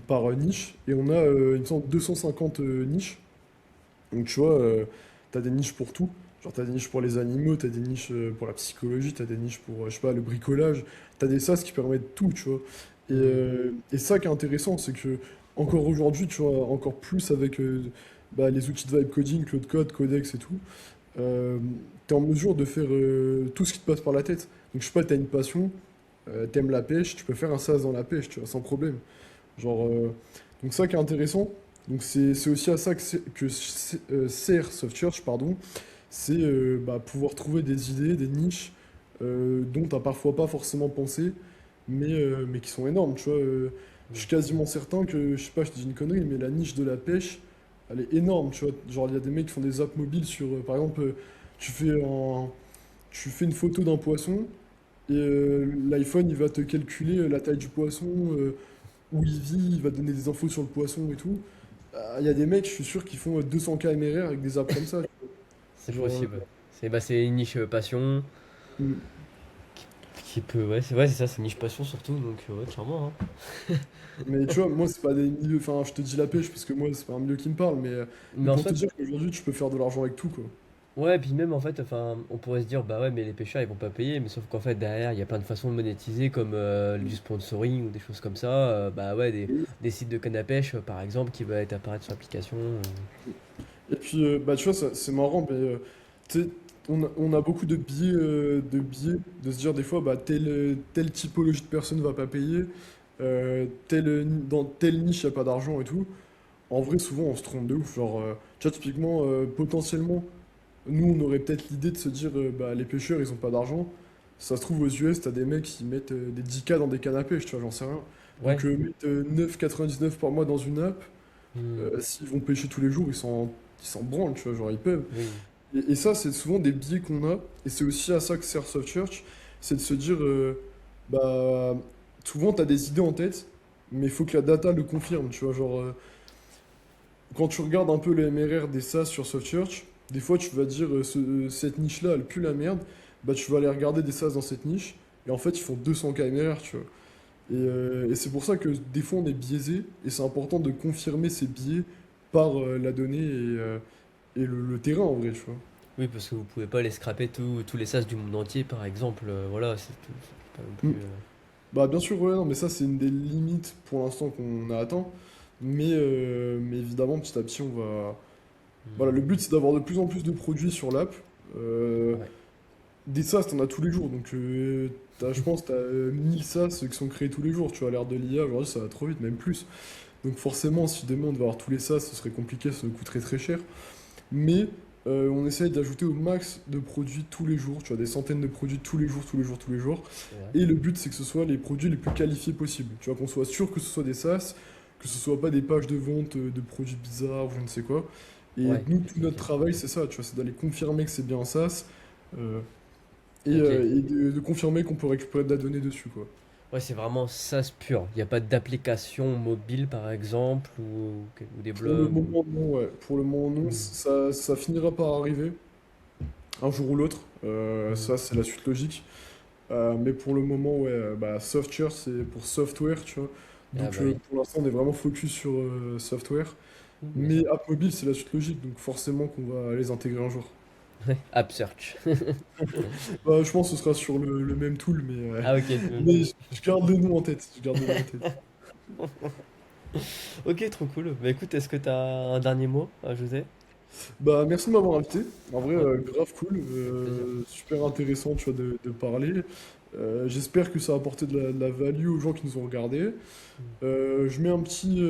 B: par niche, et on a, il me semble, 250 niches. Donc tu vois, t'as des niches pour tout. Genre t'as des niches pour les animaux, t'as des niches pour la psychologie, t'as des niches pour, je sais pas, le bricolage. T'as des SaaS qui permettent tout, tu vois.
A: Mhm.
B: Et ça qui est intéressant, c'est que encore aujourd'hui, tu vois, encore plus avec bah, les outils de vibe coding, Claude Code, Codex et tout, euh, t'es en mesure de faire tout ce qui te passe par la tête. Donc je sais pas, t'as une passion, t'aimes la pêche, tu peux faire un SaaS dans la pêche, tu vois, sans problème. Genre, donc ça qui est intéressant. Donc c'est aussi à ça sert SoftChurch, pardon. C'est bah, pouvoir trouver des idées, des niches dont t'as parfois pas forcément pensé, mais qui sont énormes. Tu vois, je suis
A: Mhm.
B: quasiment certain que, je sais pas, je te dis une connerie, mais la niche de la pêche, elle est énorme. Tu vois, genre il y a des mecs qui font des apps mobiles sur, par exemple, tu fais tu fais une photo d'un poisson et l'iPhone il va te calculer la taille du poisson, où il vit, il va te donner des infos sur le poisson et tout. Il y a des mecs, je suis sûr, qui font 200K MRR avec des apps comme ça.
A: C'est
B: Genre,
A: possible. C'est une niche passion
B: mm.
A: qui peut. Ouais, c'est ça, c'est une niche passion surtout, donc ouais, clairement, hein.
B: Mais tu vois, moi, c'est pas des milieux. Enfin, je te dis la pêche parce que moi, c'est pas un milieu qui me parle, mais
A: Mais en
B: pour te
A: fait,
B: dire qu'aujourd'hui, tu peux faire de l'argent avec tout, quoi.
A: ouais, puis même en fait, enfin, on pourrait se dire, bah ouais, mais les pêcheurs ils vont pas payer, mais sauf qu'en fait, derrière, il y a plein de façons de monétiser, comme du sponsoring ou des choses comme ça. Bah ouais, des sites de canne à pêche, par exemple, qui va être apparaître sur l'application.
B: Et puis, bah, tu vois, c'est marrant, mais tu sais, on a beaucoup de biais de se dire des fois, bah, telle typologie de personne va pas payer, dans telle niche, il n'y a pas d'argent et tout. En vrai, souvent, on se trompe de ouf. Genre, tu vois, typiquement, potentiellement, nous, on aurait peut-être l'idée de se dire, bah, les pêcheurs, ils ont pas d'argent. Ça se trouve, aux US, t'as des mecs qui mettent des 10K dans des cannes à pêche, tu vois, j'en sais rien. Donc,
A: Ouais.
B: mettre 9,99 par mois dans une app,
A: Hmm.
B: s'ils vont pêcher tous les jours, ils s'en branlent, tu vois, genre, ils peuvent.
A: Oui.
B: Et ça, c'est souvent des biais qu'on a, et c'est aussi à ça que sert SoftChurch, c'est de se dire, bah, souvent, t'as des idées en tête, mais il faut que la data le confirme, tu vois, genre. Quand tu regardes un peu le MRR des SaaS sur SoftSearch, des fois tu vas dire cette niche-là, elle pue la merde, bah tu vas aller regarder des SaaS dans cette niche, et en fait ils font 200K MRR, tu vois. Et c'est pour ça que des fois on est biaisé, et c'est important de confirmer ces biais par la donnée et le terrain en vrai, tu vois.
A: Oui, parce que vous pouvez pas les scraper tous les sas du monde entier, par exemple. Voilà, c'est pas non
B: Mm.
A: plus.
B: Bah bien sûr, ouais, non, mais ça c'est une des limites pour l'instant qu'on a atteint, mais évidemment petit à petit on va... Voilà, le
A: Hmm.
B: but c'est d'avoir de plus en plus de produits sur l'app. Euh,
A: Ouais.
B: Des SaaS, t'en as tous les jours. Donc, je pense que t'as 1000 SaaS qui sont créés tous les jours. Tu vois, à l'ère de l'IA, aujourd'hui, ça va trop vite, même plus. Donc, forcément, si demain on devait avoir tous les SaaS, ce serait compliqué, ça nous coûterait très cher. Mais on essaye d'ajouter au max de produits tous les jours. Tu vois, des centaines de produits tous les jours, tous les jours, tous les jours.
A: Ouais.
B: Et le but, c'est que ce soit les produits les plus qualifiés possibles. Tu vois, qu'on soit sûr que ce soit des SaaS, que ce soit pas des pages de vente de produits bizarres ou je ne sais quoi. Et
A: Ouais.
B: nous, tout notre
A: Ok.
B: travail, c'est ça, tu vois, c'est d'aller confirmer que c'est bien un SaaS. Euh,
A: Ok.
B: et de confirmer qu'on peut récupérer de la donnée dessus, quoi.
A: Ouais, c'est vraiment SaaS pur. Il n'y a pas d'application mobile, par exemple, ou des
B: Pour le
A: blogs.
B: moment, non, ouais. Pour le moment, non.
A: Hmm.
B: Ça finira par arriver, un jour ou l'autre.
A: Hmm.
B: Ça, c'est la suite logique. Mais pour le moment, ouais, bah, Software, c'est pour software, tu vois.
A: Ah
B: Donc
A: bah oui.
B: pour l'instant, on est vraiment focus sur software.
A: Bien
B: Mais
A: sûr.
B: App Mobile, c'est la suite logique, donc forcément qu'on va les intégrer un jour.
A: App Search.
B: Bah, je pense que ce sera sur le même tool,
A: Ah ok, même
B: mais
A: tout.
B: je garde le nom en tête. Je garde le nom en tête.
A: Ok, trop cool. Bah écoute, est-ce que t'as un dernier mot à ajouter?
B: Bah, merci de m'avoir invité. En vrai,
A: Ouais,
B: grave cool.
A: avec plaisir.
B: Super intéressant, tu vois, de parler. J'espère que ça a apporté de la value aux gens qui nous ont regardés.
A: Hmm.
B: Je mets un petit.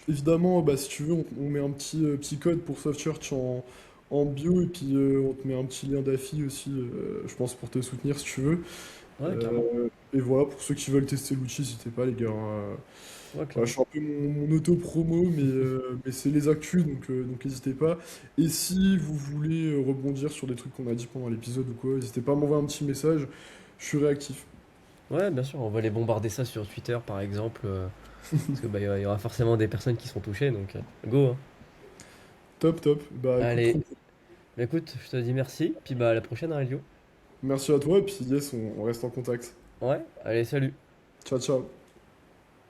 B: Évidemment, bah, si tu veux, on met un petit code pour SoftChurch en bio et puis on te met un petit lien d'affi aussi, je pense, pour te soutenir si tu veux.
A: Ouais, clairement.
B: Et voilà, pour ceux qui veulent tester l'outil, n'hésitez pas, les gars, hein.
A: Ouais,
B: Voilà, je
A: clairement.
B: fais un peu mon auto-promo, mais c'est les actus, donc n'hésitez pas. Et si vous voulez rebondir sur des trucs qu'on a dit pendant l'épisode ou quoi, n'hésitez pas à m'envoyer un petit message, je suis réactif.
A: Ouais, bien sûr, on va les bombarder ça sur Twitter, par exemple. Parce que bah, il y aura forcément des personnes qui sont touchées, donc go, hein.
B: Top, top. Bah écoute, trop
A: Allez,
B: cool.
A: bah, écoute, je te dis merci, puis bah à la prochaine, hein, Elio.
B: Merci à toi, et puis yes, on reste en contact.
A: Ouais, allez, salut.
B: Ciao, ciao.